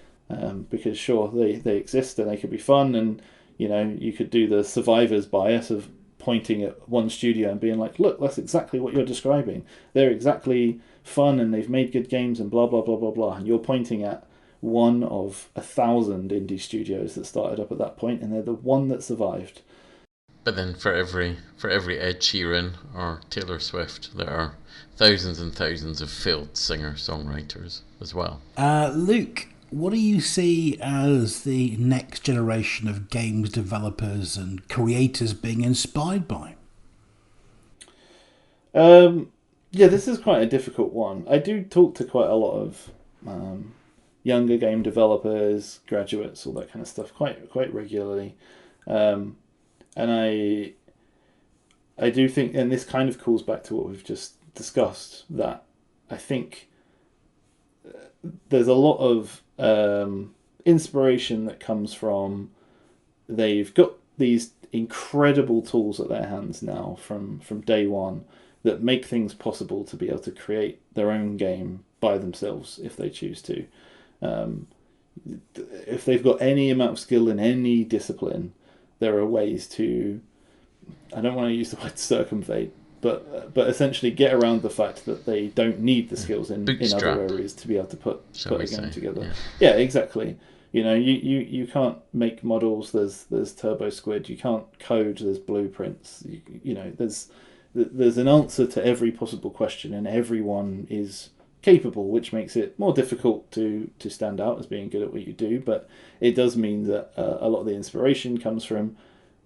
Because sure, they exist and they could be fun, and you could do the survivor's bias of pointing at one studio and being like, look, that's exactly what you're describing. They're exactly fun and they've made good games and blah, blah, blah, blah, blah. And you're pointing at one of 1,000 indie studios that started up at that point, and they're the one that survived. But then for every Ed Sheeran or Taylor Swift, there are thousands and thousands of failed singer-songwriters as well. Luke, what do you see as the next generation of games developers and creators being inspired by? This is quite a difficult one. I do talk to quite a lot of younger game developers, graduates, all that kind of stuff, quite regularly. And I do think, and this kind of calls back to what we've just discussed, that I think there's a lot of inspiration that comes from, they've got these incredible tools at their hands now from day one that make things possible to be able to create their own game by themselves if they choose to. If they've got any amount of skill in any discipline, there are ways to, I don't want to use the word circumvent, but essentially get around the fact that they don't need the skills in other areas to be able to put a game together. Yeah, exactly. You can't make models. There's Turbo Squid. You can't code. There's blueprints. There's an answer to every possible question, and everyone is capable, which makes it more difficult to stand out as being good at what you do. But it does mean that a lot of the inspiration comes from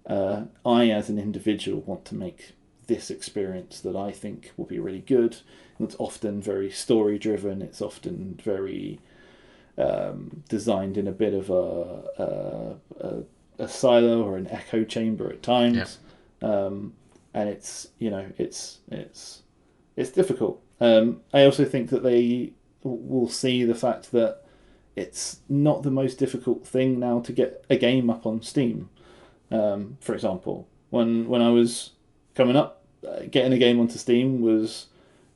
I, as an individual, want to make this experience that I think will be really good. And it's often very story driven. It's often very designed in a bit of a silo or an echo chamber at times. And it's difficult. I also think that they will see the fact that it's not the most difficult thing now to get a game up on Steam. For example, when I was coming up, getting a game onto Steam was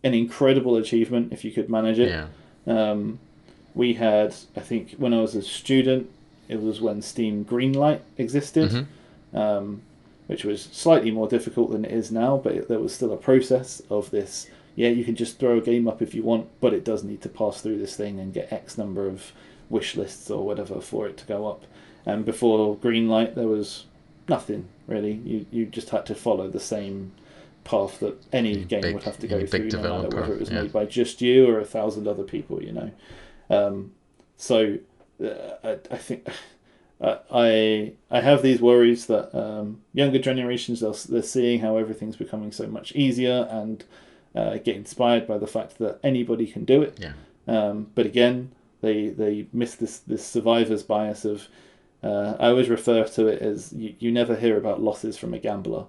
an incredible achievement if you could manage it. We had, I think, when I was a student, it was when Steam Greenlight existed, which was slightly more difficult than it is now, but there was still a process of this. Yeah, you can just throw a game up if you want, but it does need to pass through this thing and get X number of wish lists or whatever for it to go up. And before Greenlight, there was nothing really. You just had to follow the same path that any game would have to go through, no matter whether it was made by just you or 1,000 other people, you know. So I think I have these worries that younger generations, they're seeing how everything's becoming so much easier and get inspired by the fact that anybody can do it. But again, they miss this survivor's bias of I always refer to it as you never hear about losses from a gambler,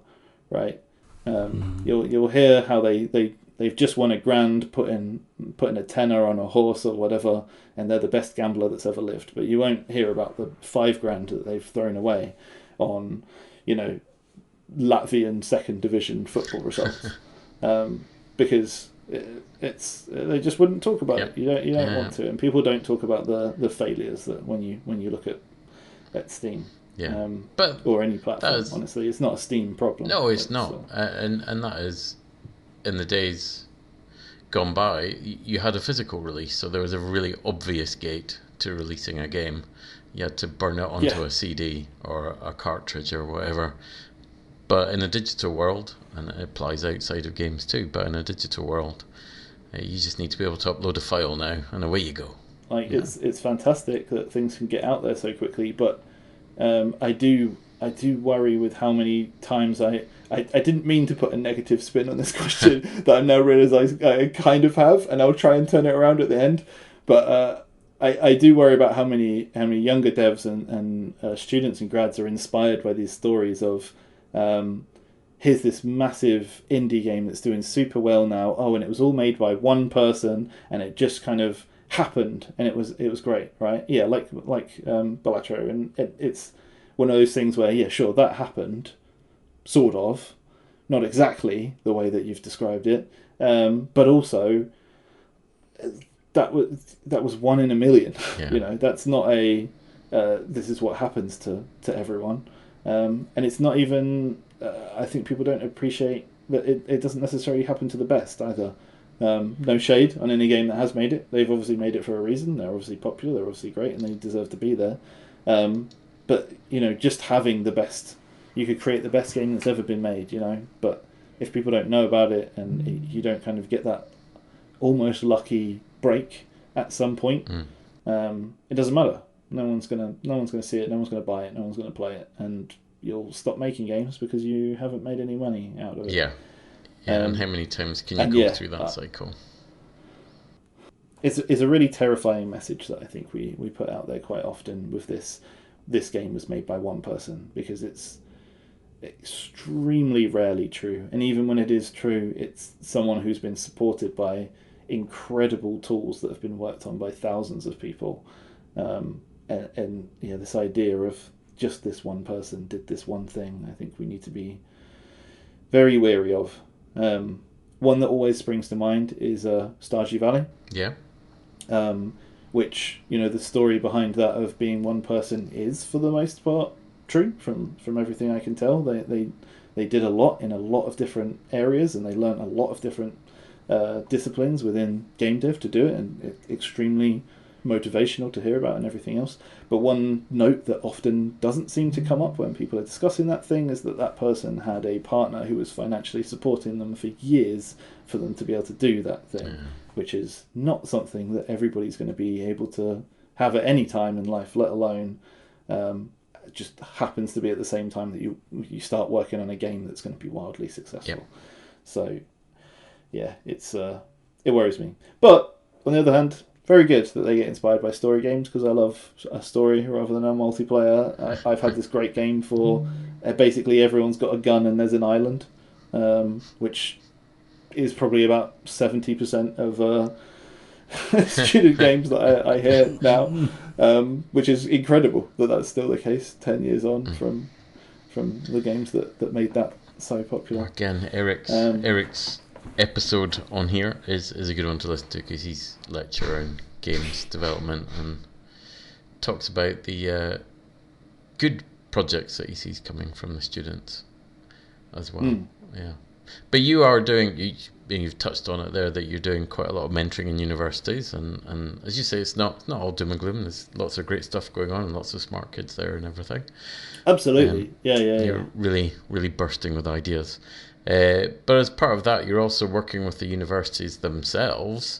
right? You'll hear how they've just won $1,000 putting a tenner on a horse or whatever, and they're the best gambler that's ever lived. But you won't hear about the $5,000 that they've thrown away on, you know, Latvian second division football results, because they just wouldn't talk about it. You don't want to, and people don't talk about the failures that when you look at Steam. But or any platform, honestly, it's not a Steam problem. No, it's not, and that is, in the days gone by, you had a physical release, so there was a really obvious gate to releasing a game. You had to burn it onto a CD or a cartridge or whatever. But in a digital world, and it applies outside of games too, but in a digital world, you just need to be able to upload a file now, and away you go. Like it's fantastic that things can get out there so quickly, but I do worry with how many times I didn't mean to put a negative spin on this question that I now realise I kind of have, and I'll try and turn it around at the end. But I do worry about how many younger devs and students and grads are inspired by these stories of here's this massive indie game that's doing super well now. Oh, and it was all made by one person, and it just kind of happened, and it was great, right? Yeah, like Balatro, and it's one of those things where sure, that happened, sort of, not exactly the way that you've described it, but also that was one in a million. You know, that's not a this is what happens to everyone, and it's not even. I think people don't appreciate that it doesn't necessarily happen to the best either. No shade on any game that has made it. They've obviously made it for a reason. They're obviously popular. They're obviously great, and they deserve to be there. But you know, just having the best, you could create the best game that's ever been made. You know, but if people don't know about it, and you don't kind of get that almost lucky break at some point, it doesn't matter. No one's gonna see it. No one's gonna buy it. No one's gonna play it, and you'll stop making games because you haven't made any money out of it. Yeah, and how many times can you go through that cycle? It's a really terrifying message that I think we put out there quite often with this game was made by one person, because it's extremely rarely true. And even when it is true, it's someone who's been supported by incredible tools that have been worked on by thousands of people. And this idea of just this one person did this one thing, I think we need to be very wary of. One that always springs to mind is Stardew Valley. Yeah. Which, you know, the story behind that of being one person is, for the most part, true from everything I can tell. They did a lot in a lot of different areas, and they learned a lot of different disciplines within game dev to do it, and it's extremely motivational to hear about and everything else. But one note that often doesn't seem to come up when people are discussing that thing is that person had a partner who was financially supporting them for years for them to be able to do that thing, which is not something that everybody's going to be able to have at any time in life, let alone it just happens to be at the same time that you start working on a game that's going to be wildly successful. So yeah, it worries me. But on the other hand, very good that they get inspired by story games, because I love a story rather than a multiplayer. I've had this great game for basically everyone's got a gun and there's an island, which is probably about 70% of student games that I hear now, which is incredible that that's still the case 10 years on from the games that made that so popular. Again, Eric's episode on here is a good one to listen to, because he's lecturer in games development, and talks about the good projects that he sees coming from the students as well. Yeah, but you are doing. You've touched on it there, that you're doing quite a lot of mentoring in universities, and as you say, it's not all doom and gloom. There's lots of great stuff going on and lots of smart kids there and everything. Absolutely, You're really bursting with ideas. But as part of that, you're also working with the universities themselves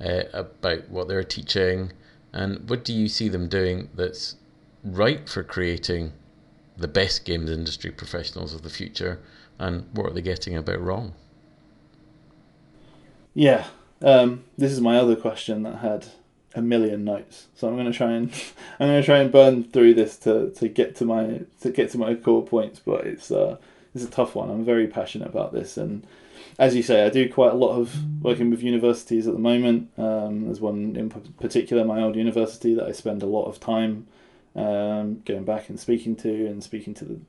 about what they're teaching, and what do you see them doing that's right for creating the best games industry professionals of the future, and what are they getting a bit wrong? Yeah, this is my other question that had a million notes, so I'm going to try and burn through this to get to my core points. But it's a tough one. I'm very passionate about this, and as you say, I do quite a lot of working with universities at the moment. There's one in particular, my old university, that I spend a lot of time going back and speaking to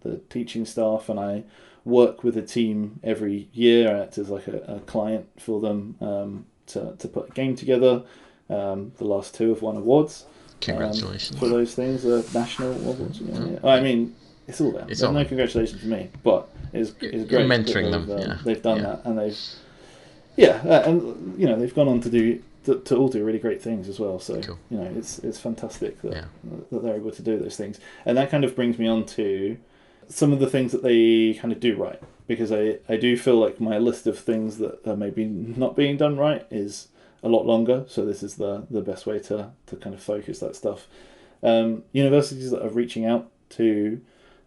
the teaching staff, and I work with a team every year. I act as like a client for them to put a game together. The last two have won awards. Congratulations for those things, national awards. I mean, it's all there. There's no congratulations for me, but it's great. You're mentoring them. They've done that, and they've gone on to do to all do really great things as well. So cool. It's fantastic that they're able to do those things, and that kind of brings me on to some of the things that they kind of do right, because I do feel like my list of things that are maybe not being done right is a lot longer. So this is the best way to kind of focus that stuff. Universities that are reaching out to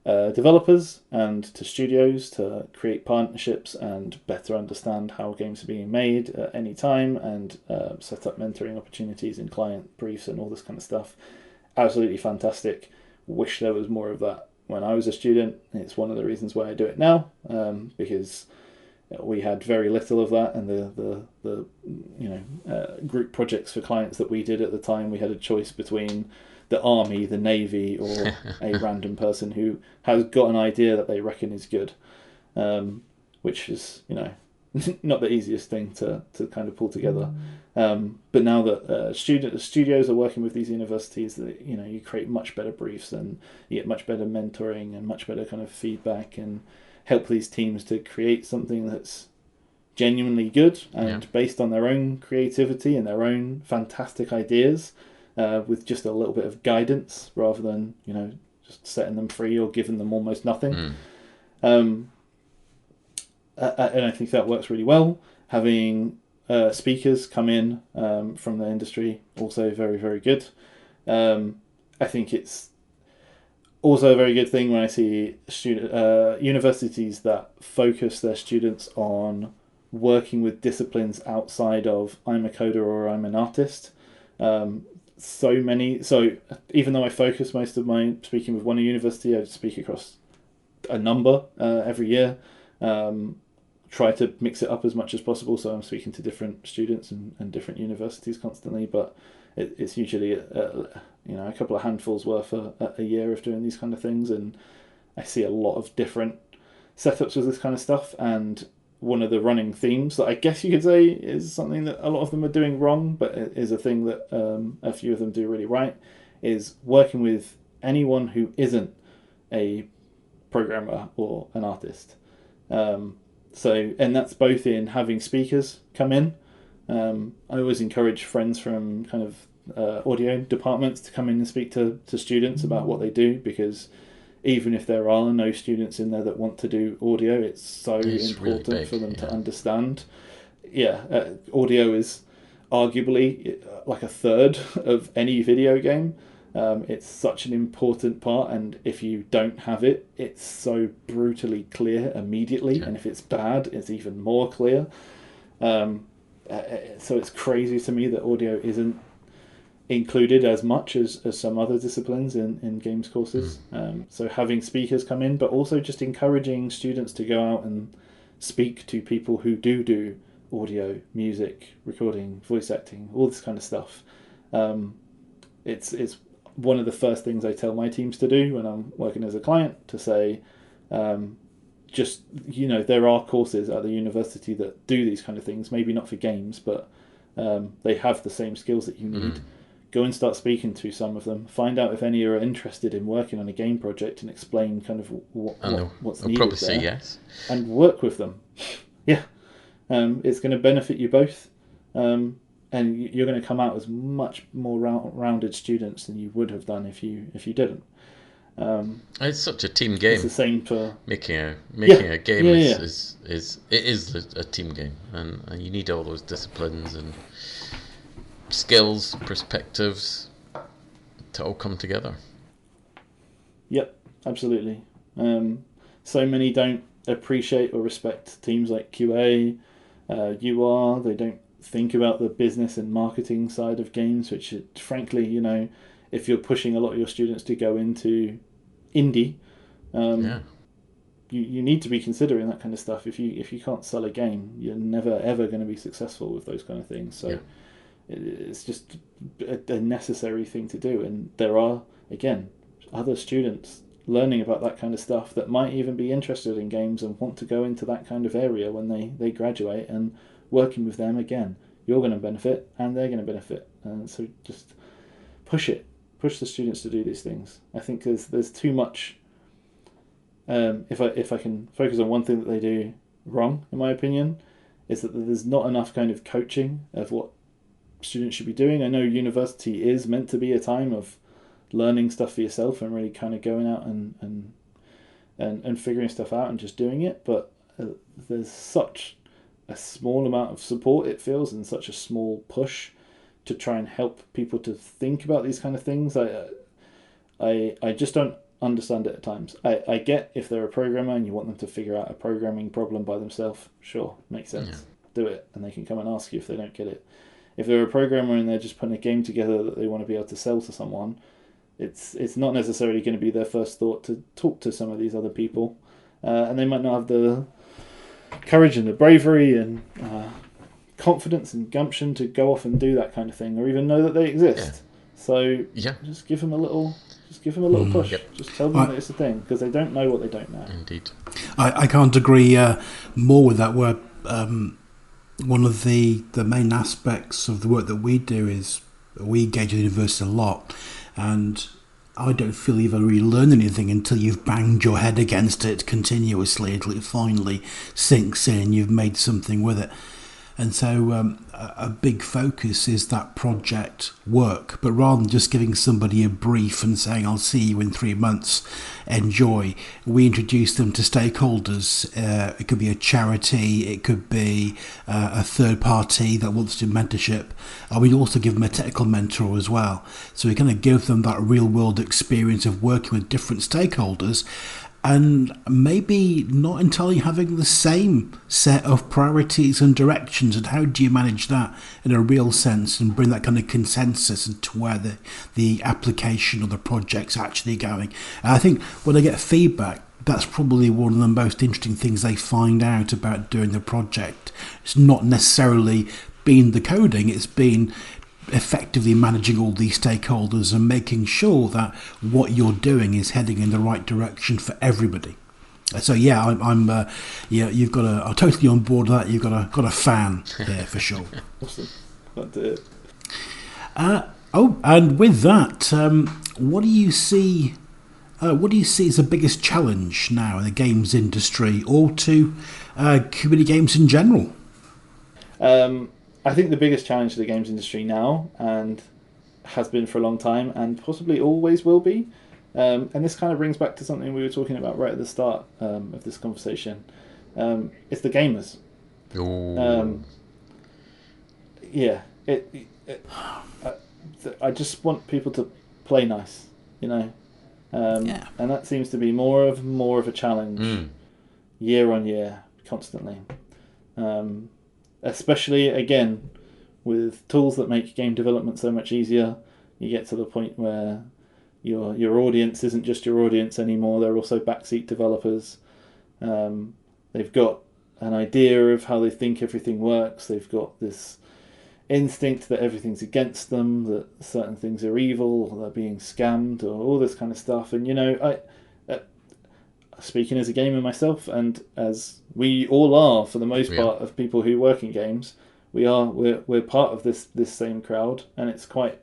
developers and to studios to create partnerships and better understand how games are being made at any time, and set up mentoring opportunities and client briefs and all this kind of stuff. Absolutely fantastic. Wish there was more of that when I was a student. It's one of the reasons why I do it now, because we had very little of that, and the group projects for clients that we did at the time, we had a choice between the army, the navy, or a random person who has got an idea that they reckon is good, which is not the easiest thing to kind of pull together. But now that studios are working with these universities, that you create much better briefs, and you get much better mentoring and much better kind of feedback, and help these teams to create something that's genuinely good and based on their own creativity and their own fantastic ideas, with just a little bit of guidance rather than just setting them free or giving them almost nothing. And I think that works really well. Having speakers come in from the industry, also very, very good. I think it's also a very good thing when I see universities that focus their students on working with disciplines outside of I'm a coder or I'm an artist. So even though I focus most of my speaking with one university, I speak across a number every year. Try to mix it up as much as possible, so I'm speaking to different students and different universities constantly, but it's usually a couple of handfuls worth a year of doing these kind of things, and I see a lot of different setups with this kind of stuff. And one of the running themes that I guess you could say is something that a lot of them are doing wrong, but it is a thing that a few of them do really right, is working with anyone who isn't a programmer or an artist. And that's both in having speakers come in. I always encourage friends from kind of audio departments to come in and speak to students about what they do, because even if there are no students in there that want to do audio, it's important really big, for them to understand. Audio is arguably like a third of any video game. It's such an important part, and if you don't have it, it's so brutally clear immediately, and if it's bad, it's even more clear. So it's crazy to me that audio isn't included as much as some other disciplines in games courses. So having speakers come in, but also just encouraging students to go out and speak to people who do audio, music, recording, voice acting, all this kind of stuff. It's one of the first things I tell my teams to do when I'm working as a client, to say, there are courses at the university that do these kind of things, maybe not for games, but they have the same skills that you need. go and start speaking to some of them, find out if any are interested in working on a game project, and explain kind of what's needed probably there, say yes, and work with them. Yeah, it's going to benefit you both, and you're going to come out as much more rounded students than you would have done if you didn't. It's such a team game. It's the same for making a game. Yeah. Is a team game, and you need all those disciplines and skills, perspectives to all come together. Yep, absolutely. So many don't appreciate or respect teams like QA, UR. They don't think about the business and marketing side of games, which frankly, if you're pushing a lot of your students to go into indie, you need to be considering that kind of stuff. If you can't sell a game, you're never ever going to be successful with those kind of things. So it's just a necessary thing to do, and there are, again, other students learning about that kind of stuff that might even be interested in games and want to go into that kind of area when they graduate, and working with them, again, you're going to benefit and they're going to benefit. And so just push the students to do these things. I think there's too much. If I can focus on one thing that they do wrong, in my opinion, is that there's not enough kind of coaching of what students should be doing. I know university is meant to be a time of learning stuff for yourself and really kind of going out and figuring stuff out and just doing it, but there's such a small amount of support, it feels, and such a small push to try and help people to think about these kind of things. I just don't understand it at times. I get if they're a programmer and you want them to figure out a programming problem by themselves, sure, makes sense. Do it, and they can come and ask you if they don't get it. If they're a programmer and they're just putting a game together that they want to be able to sell to someone, it's not necessarily going to be their first thought to talk to some of these other people, and they might not have the courage and the bravery and confidence and gumption to go off and do that kind of thing, or even know that they exist. So just give them a little push. Just tell them that it's a thing, because they don't know what they don't know. Indeed. I can't agree more with that. Where one of the main aspects of the work that we do is we engage with the university a lot, and I don't feel you've ever really learned anything until you've banged your head against it continuously until it finally sinks in and you've made something with it. And so a big focus is that project work. But rather than just giving somebody a brief and saying, I'll see you in 3 months, enjoy, we introduce them to stakeholders. It could be a charity, it could be a third party that wants to do mentorship. And we also give them a technical mentor as well. So we kind of give them that real world experience of working with different stakeholders, and maybe not entirely having the same set of priorities and directions, and how do you manage that in a real sense and bring that kind of consensus into where the application or the project's actually going. And I think when I get feedback, that's probably one of the most interesting things they find out about doing the project. It's not necessarily been the coding, it's been effectively managing all these stakeholders and making sure that what you're doing is heading in the right direction for everybody. So I'm you've got I'm totally on board with that. You've got a fan there for sure. Awesome. That did it. And with that, what do you see? What do you see as the biggest challenge now in the games industry, or to community games in general? I think the biggest challenge to the games industry now, and has been for a long time, and possibly always will be, and this kind of brings back to something we were talking about right at the start of this conversation, it's the gamers. I just want people to play nice, and that seems to be more of a challenge year on year, constantly. Especially, again, with tools that make game development so much easier, you get to the point where your audience isn't just your audience anymore. They're also backseat developers. They've got an idea of how they think everything works. They've got this instinct that everything's against them, that certain things are evil, or they're being scammed, or all this kind of stuff. And, speaking as a gamer myself, and as we all are for the most part of people who work in games, we're part of this same crowd, and it's quite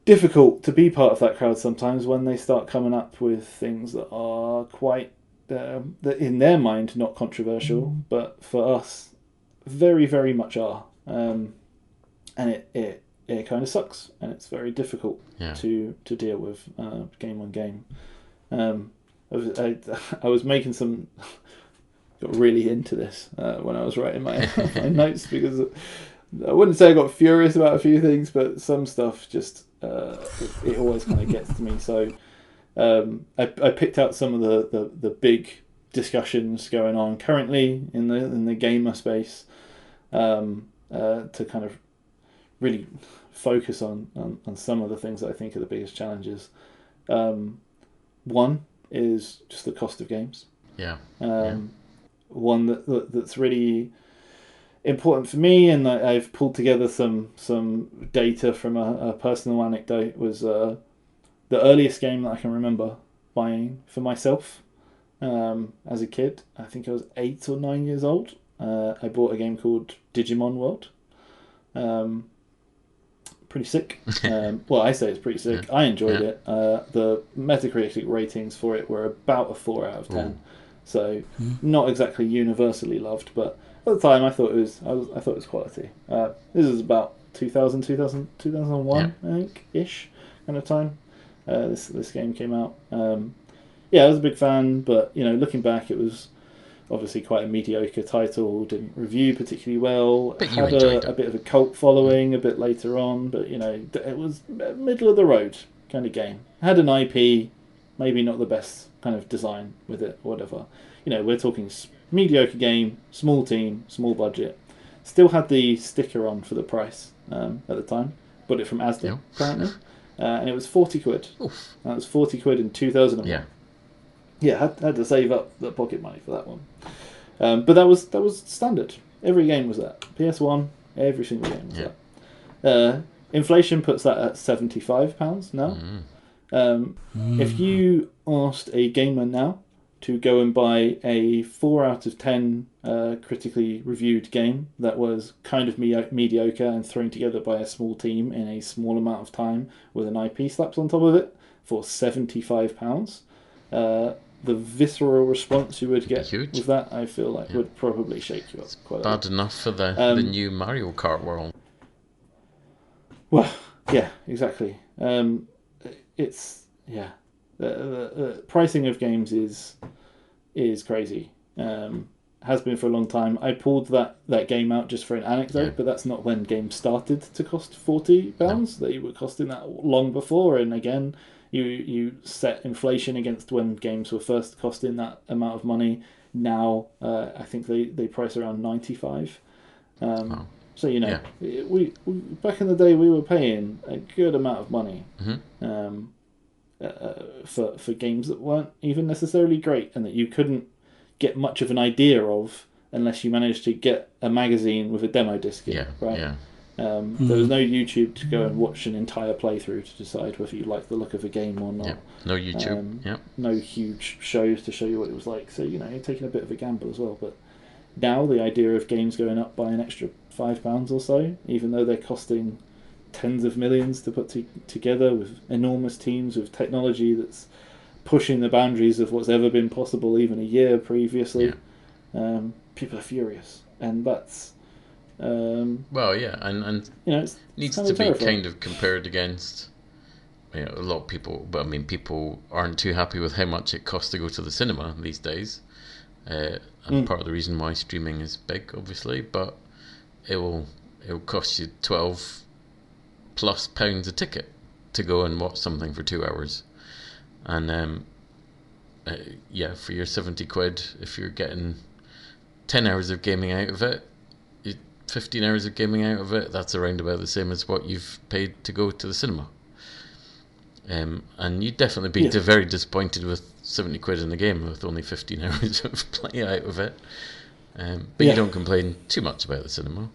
difficult to be part of that crowd sometimes when they start coming up with things that are quite that in their mind not controversial, but for us very, very much are, and it kind of sucks, and it's very difficult to deal with game on game. I was making some got really into this when I was writing my notes, because I wouldn't say I got furious about a few things, but some stuff just it always kind of gets to me. So I picked out some of the big discussions going on currently in the gamer space to kind of really focus on some of the things that I think are the biggest challenges. One is just the cost of games. One that's really important for me, and I've pulled together some data from a personal anecdote, was the earliest game that I can remember buying for myself as a kid. I think I was 8 or 9 years old. I bought a game called Digimon World. Pretty sick. Well, I say it's pretty sick. I enjoyed it. The Metacritic ratings for it were about a 4 out of 10. So not exactly universally loved, but at the time I thought it was quality. This is about 2001, I think, ish kind of time. This game came out. I was a big fan, but looking back, it was obviously quite a mediocre title. Didn't review particularly well. Had a bit of a cult following a bit later on, but it was middle of the road kind of game. Had an IP, maybe not the best kind of design with it, or whatever. We're talking mediocre game, small team, small budget. Still had the sticker on for the price at the time. Bought it from Asda, apparently. And it was 40 quid. Oof. That was 40 quid in 2001. Had to save up the pocket money for that one. But that was standard. Every game was that. PS1, every single game was that. Inflation puts that at £75 now. If you asked a gamer now to go and buy a 4 out of 10 critically reviewed game that was kind of mediocre and thrown together by a small team in a small amount of time with an IP slapped on top of it for £75, the visceral response you would get with that, I feel like, would probably shake you up quite a lot. Bad enough for the new Mario Kart world. Well, yeah, exactly. It's the pricing of games is crazy. Has been for a long time. I pulled that game out just for an anecdote, but that's not when games started to cost £40. No. They were costing that long before, and again, you set inflation against when games were first costing that amount of money. Now, I think they price around 95. So we back in the day we were paying a good amount of money for games that weren't even necessarily great, and that you couldn't get much of an idea of unless you managed to get a magazine with a demo disc in, right? There was no YouTube to go and watch an entire playthrough to decide whether you liked the look of a game or not. No YouTube. No huge shows to show you what it was like. So you're taking a bit of a gamble as well. But now the idea of games going up by an extra £5 or so, even though they're costing tens of millions to put together with enormous teams with technology that's pushing the boundaries of what's ever been possible even a year previously, people are furious, and that's and it needs to be kind of compared against a lot of people, but I mean people aren't too happy with how much it costs to go to the cinema these days, and part of the reason why streaming is big, obviously, but it will cost you £12+ a ticket to go and watch something for 2 hours. And for your 70 quid, if you're getting 10 hours of gaming out of it, 15 hours of gaming out of it, that's around about the same as what you've paid to go to the cinema. And you'd definitely be very disappointed with 70 quid in the game with only 15 hours of play out of it. But you don't complain too much about the cinema,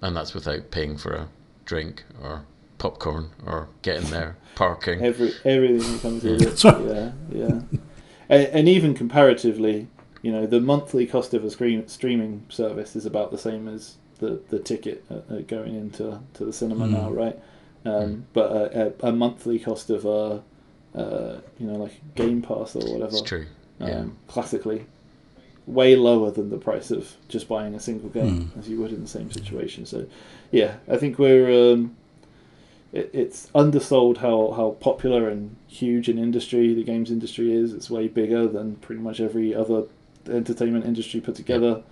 and that's without paying for a drink or popcorn or getting there, parking. Everything that comes with it. And even comparatively, the monthly cost of a streaming service is about the same as the ticket going into the cinema now, right? But a monthly cost of like Game Pass or whatever, It's true. Yeah. Classically, way lower than the price of just buying a single game as you would in the same situation. So, yeah, I think we're it's undersold how popular and huge an industry the games industry is. It's way bigger than pretty much every other entertainment industry put together.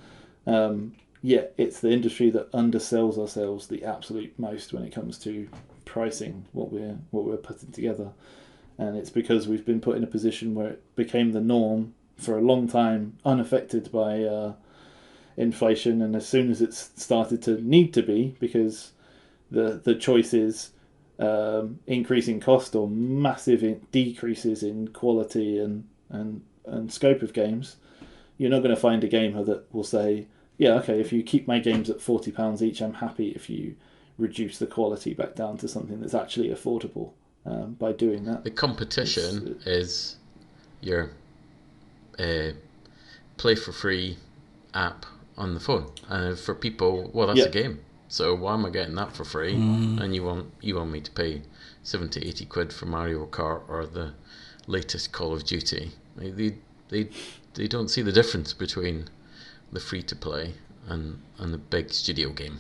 Yet it's the industry that undersells ourselves the absolute most when it comes to pricing what we're putting together. And it's because we've been put in a position where it became the norm for a long time, unaffected by inflation. And as soon as it's started to need to be, because the choice is increasing cost or massive decreases in quality and scope of games, you're not going to find a gamer that will say, yeah, okay, if you keep my games at £40 each, I'm happy if you reduce the quality back down to something that's actually affordable. By doing that, the competition is your play for free app on the phone, and for people, well, that's a game. So why am I getting that for free? And you want me to pay 70, 80 quid for Mario Kart or the latest Call of Duty? They don't see the difference between the free to play and the big studio game.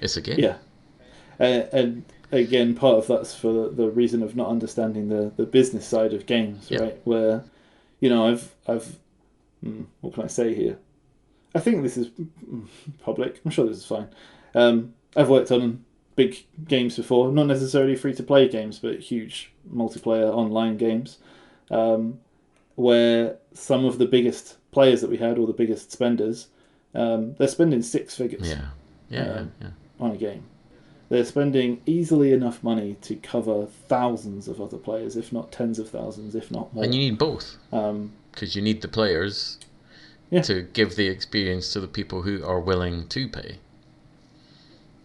It's a game. Yeah, and again, part of that's for the reason of not understanding the business side of games, right? Where, I've what can I say here? I think this is public. I'm sure this is fine. I've worked on big games before, not necessarily free-to-play games, but huge multiplayer online games, where some of the biggest players that we had, or the biggest spenders, they're spending six figures on a game. They're spending easily enough money to cover thousands of other players, if not tens of thousands, if not more. And you need both, because you need the players to give the experience to the people who are willing to pay.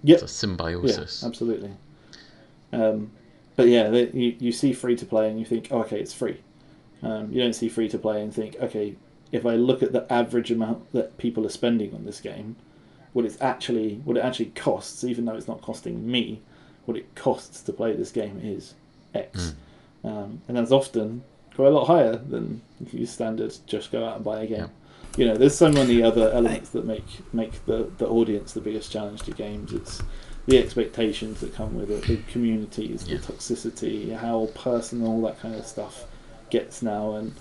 It's a symbiosis. Yeah, absolutely. But yeah, you see free to play and you think, oh, okay, it's free. You don't see free to play and think, okay, if I look at the average amount that people are spending on this game, what it actually costs, even though it's not costing me, what it costs to play this game is X. And that's often quite a lot higher than if you standard just go out and buy a game. There's so many other elements that make the audience the biggest challenge to games. It's the expectations that come with it, the communities, the toxicity, how personal that kind of stuff gets now, and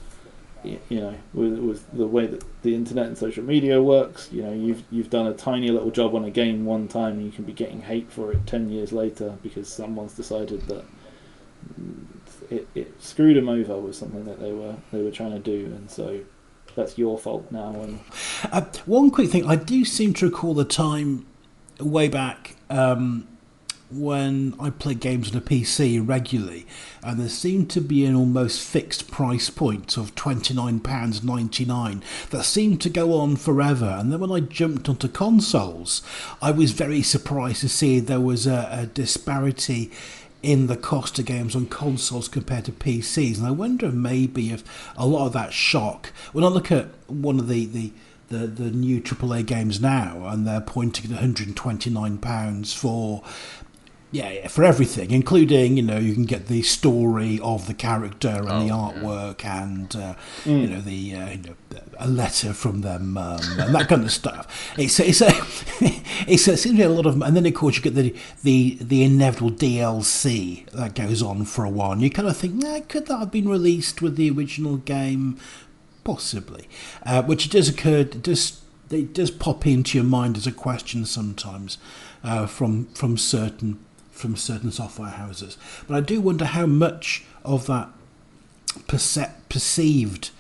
with the way that the internet and social media works, you've done a tiny little job on a game one time and you can be getting hate for it 10 years later because someone's decided that it screwed them over with something that they were trying to do, and so that's your fault now. And one quick thing, I do seem to recall the time way back when I played games on a PC regularly, and there seemed to be an almost fixed price point of £29.99 that seemed to go on forever. And then when I jumped onto consoles, I was very surprised to see there was a disparity in the cost of games on consoles compared to PCs. And I wonder if a lot of that shock, when I look at one of the new AAA games now, and they're pointing at £129 for everything, including, you can get the story of the character and the artwork and a letter from their mum and that kind of stuff. It seems to be a lot of, and then of course you get the inevitable DLC that goes on for a while. And you kind of think, could that have been released with the original game? Possibly, which does occur. It does pop into your mind as a question sometimes from certain software houses. But I do wonder how much of that perceived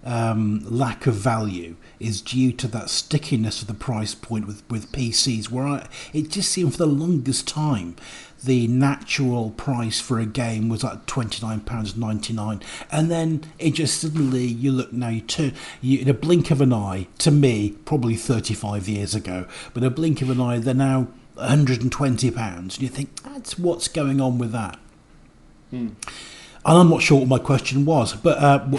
lack of value is due to that stickiness of the price point with PCs, where it just seemed for the longest time the natural price for a game was like £29.99, and then it just suddenly, you look now, you in a blink of an eye, to me probably 35 years ago, but a blink of an eye, they're now £120, and you think, that's what's going on with that. And I'm not sure what my question was, but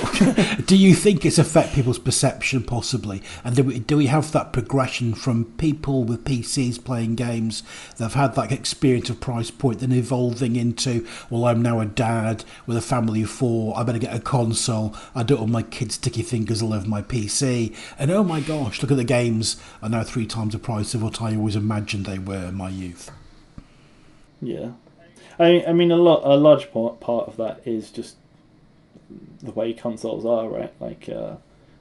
do you think it's affect people's perception possibly? And do we have that progression from people with PCs playing games that have had that experience of price point, then evolving into, well, I'm now a dad with a family of 4, I better get a console, I don't want my kids' sticky fingers all over my PC, and oh my gosh, look at the games are now 3 times the price of what I always imagined they were in my youth. Yeah. I mean, a large part of that is just the way consoles are, right? Like, a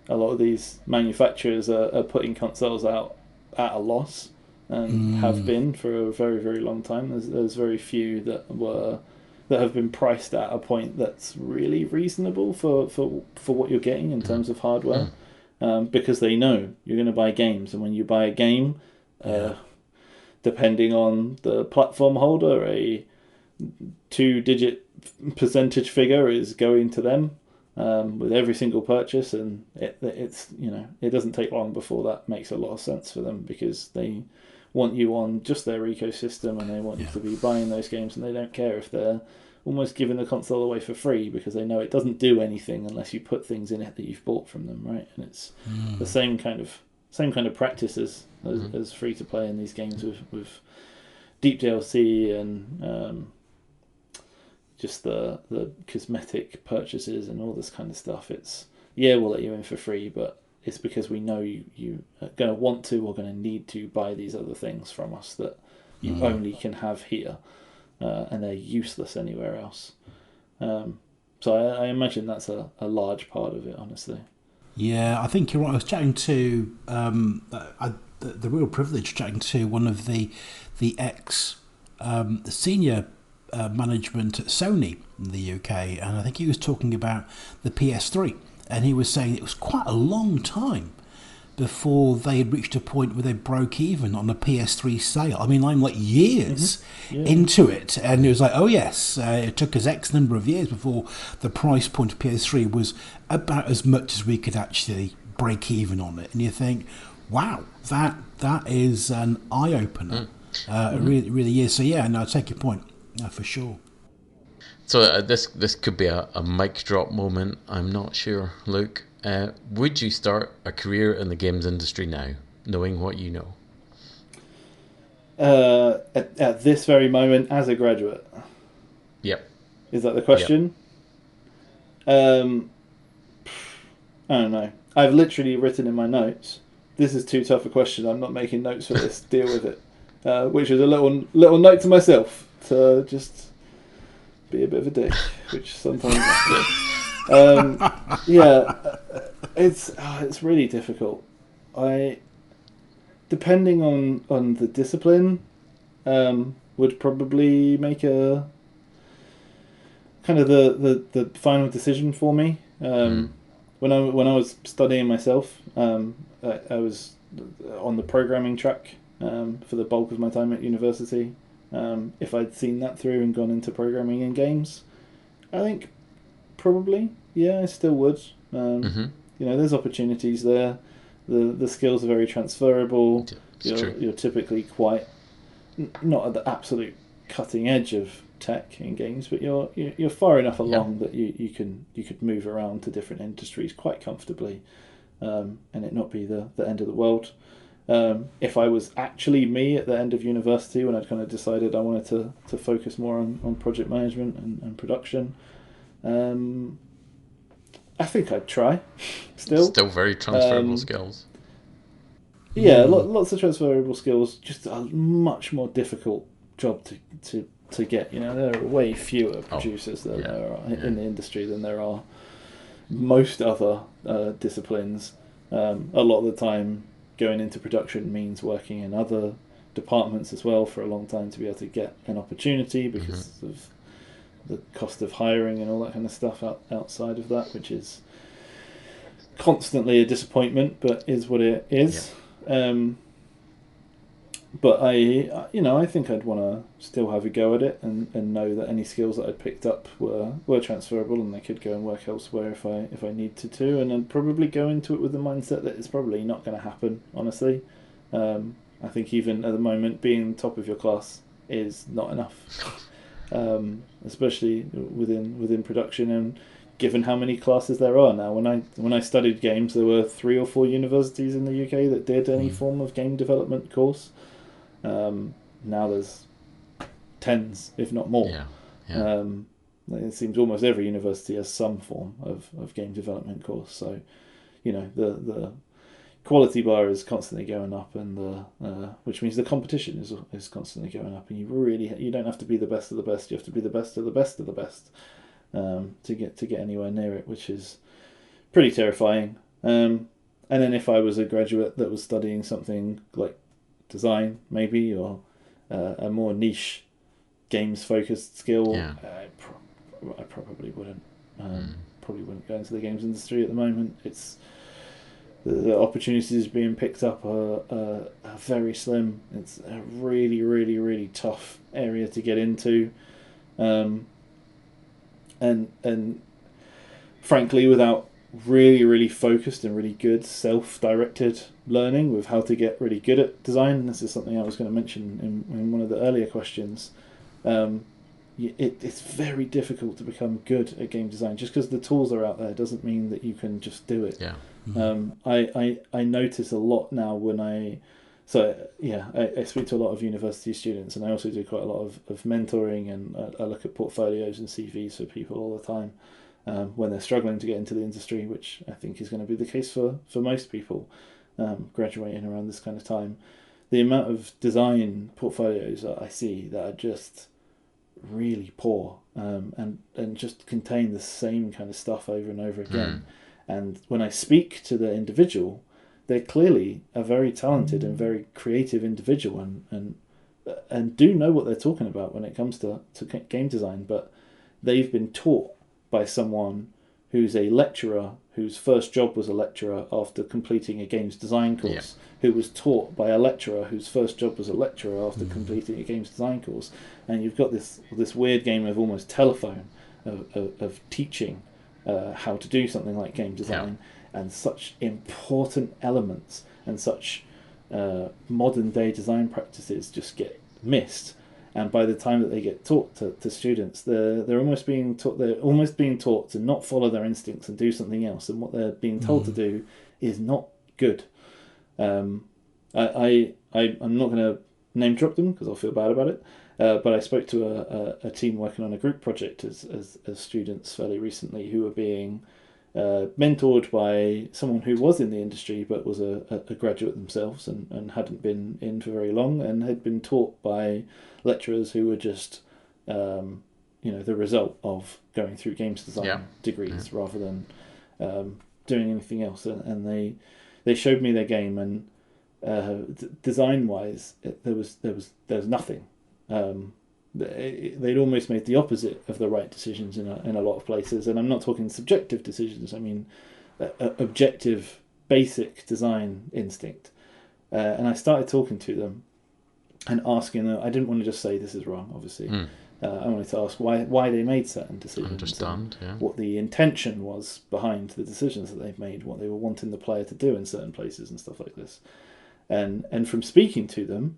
lot of these manufacturers are putting consoles out at a loss, and have been for a very, very long time. There's very few that have been priced at a point that's really reasonable for what you're getting in terms of hardware, because they know you're going to buy games, and when you buy a game, depending on the platform holder, a 2-digit percentage figure is going to them with every single purchase, and it's it doesn't take long before that makes a lot of sense for them, because they want you on just their ecosystem, and they want you to be buying those games, and they don't care if they're almost giving the console away for free, because they know it doesn't do anything unless you put things in it that you've bought from them, right? And it's the same kind of practice as free to play in these games with deep DLC and just the cosmetic purchases and all this kind of stuff. It's, we'll let you in for free, but it's because we know you are going to want to or going to need to buy these other things from us that you only can have here, and they're useless anywhere else. So I imagine that's a large part of it, honestly. Yeah, I think you're right. I was chatting to the real privilege chatting to one of the senior management at Sony in the UK, and I think he was talking about the PS3, and he was saying it was quite a long time before they had reached a point where they broke even on a PS3 sale. I mean, I'm like years into it, and it was like, oh yes, it took us X number of years before the price point of PS3 was about as much as we could actually break even on it. And you think, wow, that is an eye-opener. It really is. So yeah, no, I take your point. For sure. So this could be a mic drop moment. I'm not sure, Luke. Would you start a career in the games industry now, knowing what you know? At this very moment, as a graduate? Yep. Is that the question? Yep. I don't know. I've literally written in my notes, this is too tough a question, I'm not making notes for this, deal with it. Which is a little note to myself, to just be a bit of a dick, which sometimes I do. It's really difficult. Depending on the discipline, would probably make a kind of the final decision for me. When I was studying myself, I was on the programming track for the bulk of my time at university. If I'd seen that through and gone into programming in games, I think probably, I still would. There's opportunities there. The skills are very transferable. You're typically quite not at the absolute cutting edge of tech in games, but you're far enough along that you could move around to different industries quite comfortably, and it not be the end of the world. If I was actually me at the end of university, when I'd kind of decided I wanted to focus more on project management and production, I think I'd try. Still very transferable skills. Yeah, lots of transferable skills. Just a much more difficult job to get. There are way fewer producers than there are in the industry than there are most other disciplines. A lot of the time, going into production means working in other departments as well for a long time to be able to get an opportunity because of the cost of hiring and all that kind of stuff outside of that, which is constantly a disappointment, but is what it is. But I think I'd want to still have a go at it and know that any skills that I'd picked up were transferable and they could go and work elsewhere if I needed to, and I'd probably go into it with the mindset that it's probably not going to happen, honestly. I think even at the moment, being top of your class is not enough. especially within production, and given how many classes there are now. When I studied games, there were 3 or 4 universities in the UK that did any form of game development course. Now there's tens, if not more. It seems almost every university has some form of game development course. So, the quality bar is constantly going up, and which means the competition is constantly going up. And you don't have to be the best of the best. You have to be the best of the best of the best to get anywhere near it, which is pretty terrifying. And then if I was a graduate that was studying something like design, maybe, or a more niche games-focused skill, I probably wouldn't. Probably wouldn't go into the games industry at the moment. It's the opportunities being picked up are very slim. It's a really, really, really tough area to get into, and frankly, without really, really focused and really good self-directed learning with how to get really good at design. This is something I was going to mention in one of the earlier questions. It's very difficult to become good at game design. Just because the tools are out there doesn't mean that you can just do it. I notice a lot now when I speak to a lot of university students, and I also do quite a lot of mentoring, and I look at portfolios and CVs for people all the time when they're struggling to get into the industry, which I think is going to be the case for most people graduating around this kind of time. The amount of design portfolios that I see that are just really poor and just contain the same kind of stuff over and over again. And when I speak to the individual, they're clearly a very talented and very creative individual, and do know what they're talking about when it comes to game design, but they've been taught by someone who's a lecturer, whose first job was a lecturer after completing a games design course, who was taught by a lecturer whose first job was a lecturer after completing a games design course. And you've got this weird game of almost telephone of teaching how to do something like game design, and such important elements and such modern day design practices just get missed. And by the time that they get taught to students, they're almost being taught to not follow their instincts and do something else. And what they're being told to do is not good. I'm not going to name drop them because I'll feel bad about it. But I spoke to a team working on a group project as students fairly recently, who were being mentored by someone who was in the industry but was a graduate themselves and hadn't been in for very long, and had been taught by lecturers who were just the result of going through games design degrees rather than doing anything else. And they showed me their game, and design wise there was nothing. They'd almost made the opposite of the right decisions in a lot of places, and I'm not talking subjective decisions. I mean objective, basic design instinct. And I started talking to them and asking them. I didn't want to just say this is wrong, obviously. I wanted to ask why they made certain decisions. Understand, what the intention was behind the decisions that they've made, what they were wanting the player to do in certain places and stuff like this. And from speaking to them,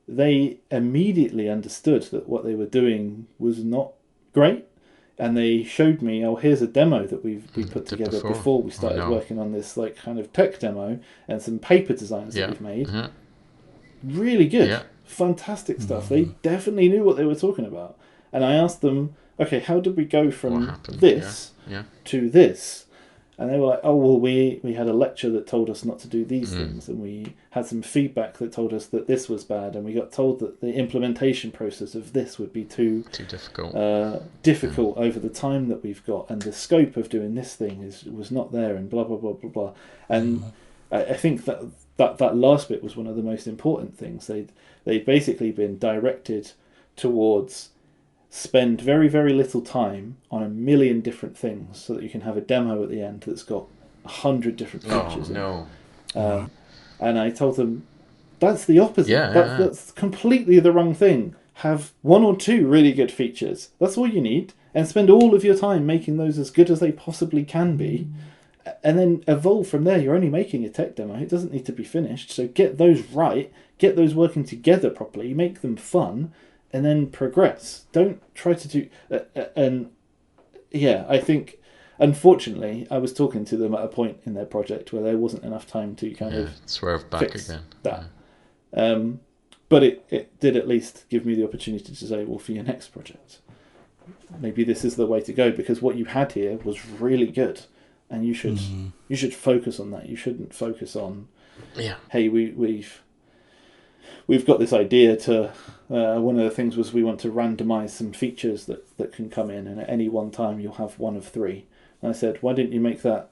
they immediately understood that what they were doing was not great, and they showed me, here's a demo that we put together before we started working on this like kind of tech demo, and some paper designs that we've made. Really good, fantastic stuff. They definitely knew what they were talking about. And I asked them, okay, how did we go from this to this? And they were like, oh, well, we had a lecture that told us not to do these things, and we had some feedback that told us that this was bad, and we got told that the implementation process of this would be too difficult over the time that we've got, and the scope of doing this thing was not there, and blah, blah, blah, blah, blah. And I think that last bit was one of the most important things. They'd basically been directed towards spend very, very little time on a million different things so that you can have a demo at the end that's got 100 different features. And I told them, that's the opposite. That's completely the wrong thing. Have 1 or 2 really good features. That's all you need. And spend all of your time making those as good as they possibly can be. And then evolve from there. You're only making a tech demo. It doesn't need to be finished. So get those right. Get those working together properly. Make them fun. and then progress. Don't try to do and yeah, I think unfortunately I was talking to them at a point in their project where there wasn't enough time to kind of swerve back fix again. that. But it did at least give me the opportunity to say, well, for your next project, maybe this is the way to go, because what you had here was really good, and you should focus on that. You shouldn't focus on, hey, we've got this idea to. One of the things was we want to randomize some features that can come in, and at any one time you'll have one of 3. And I said, why didn't you make that,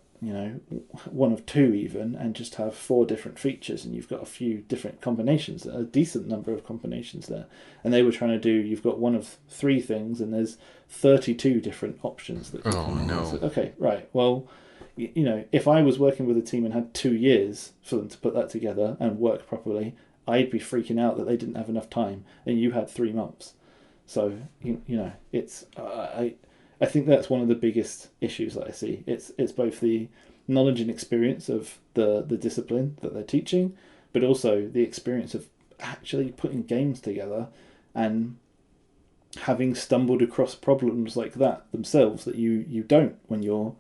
one of 2 even, and just have 4 different features, and you've got a few different combinations, a decent number of combinations there. And they were trying to do, you've got one of 3 things, and there's 32 different options that can come in. No. I said, okay, right, well, if I was working with a team and had 2 years for them to put that together and work properly, I'd be freaking out that they didn't have enough time, and you had 3 months. So, it's... I think that's one of the biggest issues that I see. It's both the knowledge and experience of the discipline that they're teaching, but also the experience of actually putting games together and having stumbled across problems like that themselves that you don't when you're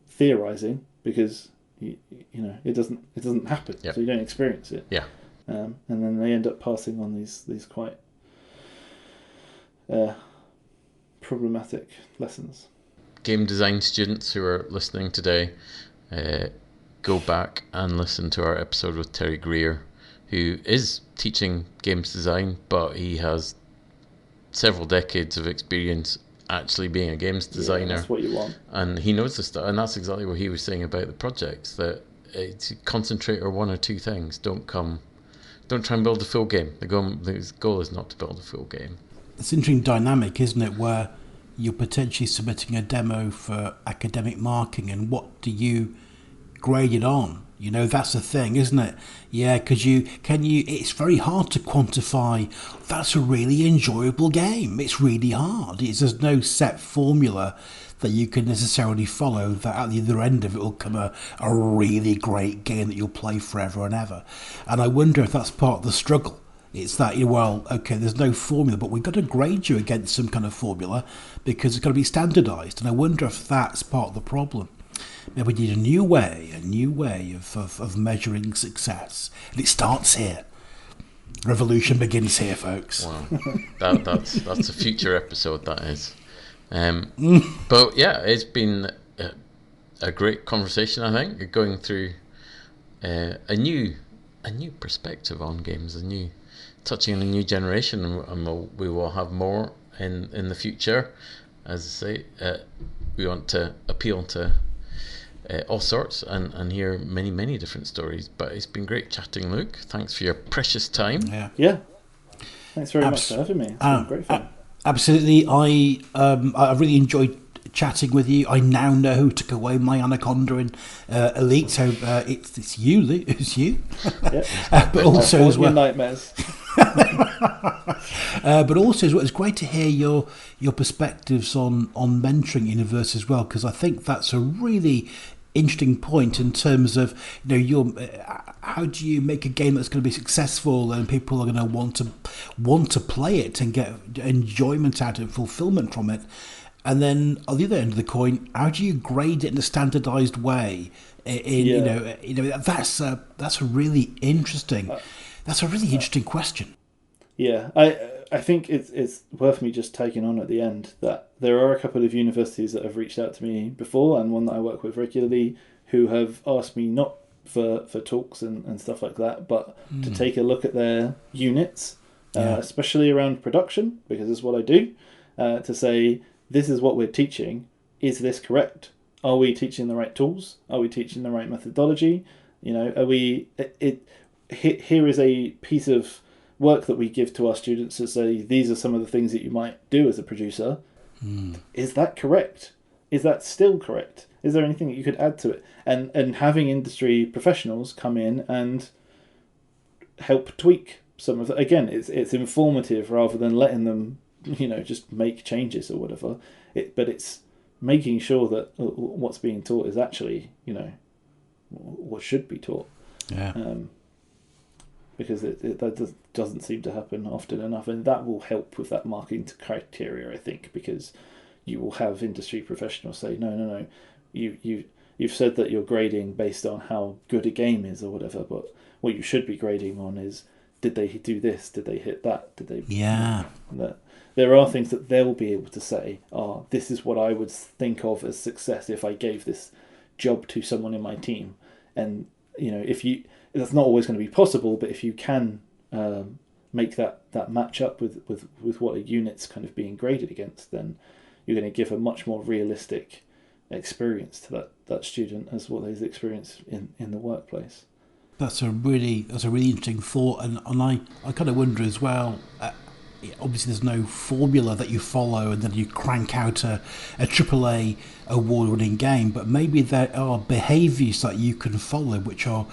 theorizing, because it doesn't happen, so you don't experience it. Yeah. And then they end up passing on these quite problematic lessons. Game design students who are listening today, go back and listen to our episode with Terry Greer, who is teaching games design, but he has several decades of experience actually being a games designer. That's what you want. And he knows the stuff, and that's exactly what he was saying about the projects, that concentrate on 1 or 2 things. Don't try and build a full game. The goal is not to build a full game. It's an interesting dynamic, isn't it, where you're potentially submitting a demo for academic marking, and what do you grade it on? That's the thing, isn't it? Yeah, because it's very hard to quantify, that's a really enjoyable game. It's really hard. There's no set formula that you can necessarily follow that at the other end of it will come a really great game that you'll play forever and ever. And I wonder if that's part of the struggle. It's that, okay, there's no formula, but we've got to grade you against some kind of formula because it's got to be standardised. And I wonder if that's part of the problem. Maybe we need a new way of measuring success. And it starts here. Revolution begins here, folks. Wow. That's a future episode, that is. But yeah, it's been a great conversation, I think, going through a new perspective on games, touching on a new generation, and we will have more in the future. As I say, we want to appeal to all sorts and hear many different stories. But it's been great chatting, Luke. Thanks for your precious time. Yeah. Thanks very much for having me. It's been great fun. Absolutely. I really enjoyed chatting with you. I now know who took away my anaconda in Elite, so it's you, Luke. It's you. Yep. But also as well, nightmares. But also as well, it's great to hear your perspectives on mentoring universe as well, because I think that's a really interesting point in terms of how do you make a game that's going to be successful and people are going to want to play it and get enjoyment out of it, fulfillment from it. And then on the other end of the coin, how do you grade it in a standardized way? That's a really interesting. That's a really interesting question. Yeah, I think it's worth me just taking on at the end that there are a couple of universities that have reached out to me before, and one that I work with regularly, who have asked me not for talks and stuff like that, but to take a look at their units, especially around production, because this is what I do, to say, this is what we're teaching. Is this correct? Are we teaching the right tools? Are we teaching the right methodology? Are we... Here is a piece of work that we give to our students to say, these are some of the things that you might do as a producer. Is that correct? Is that still correct? Is there anything that you could add to it? And having industry professionals come in and help tweak some of it. Again, it's informative rather than letting them, just make changes or whatever. But it's making sure that what's being taught is actually, what should be taught. Yeah. because that doesn't seem to happen often enough, and that will help with that marking criteria, I think, because you will have industry professionals say, no, you've said that you're grading based on how good a game is or whatever, but what you should be grading on is, did they do this? Did they hit that? Did they? Yeah. There are things that they'll be able to say, this is what I would think of as success if I gave this job to someone in my team. And, that's not always going to be possible, but if you can make that match up with what a unit's kind of being graded against, then you're going to give a much more realistic experience to that student as what they've experienced in the workplace. That's a really interesting thought, and I kind of wonder as well. Obviously, there's no formula that you follow, and then you crank out a AAA award-winning game. But maybe there are behaviours that you can follow, which are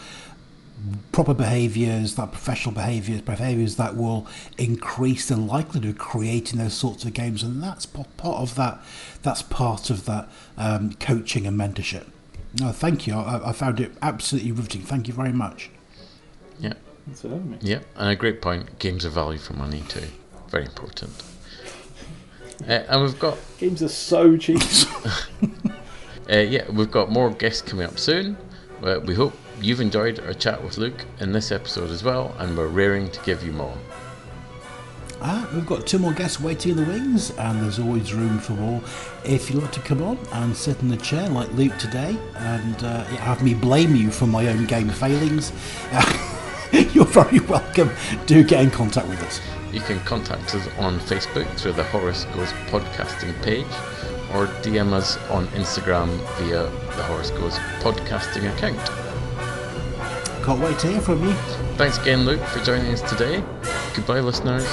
proper behaviours, that professional behaviours that will increase the likelihood of creating those sorts of games, and that's part of that. That's part of that coaching and mentorship. No, thank you. I found it absolutely riveting. Thank you very much. Yeah. Thanks for having me. Yeah, and a great point. Games are value for money too. Very important. And we've got... Games are so cheap. We've got more guests coming up soon. We hope you've enjoyed our chat with Luke in this episode as well, and we're raring to give you more. We've got 2 more guests waiting in the wings, and there's always room for more. If you'd like to come on and sit in the chair like Luke today and have me blame you for my own game failings, you're very welcome. Do get in contact with us. You can contact us on Facebook through the Horace Goes Podcasting page, or DM us on Instagram via the Horace Goes Podcasting account. Can't wait to hear from you. Thanks again, Luke, for joining us today. Goodbye, listeners.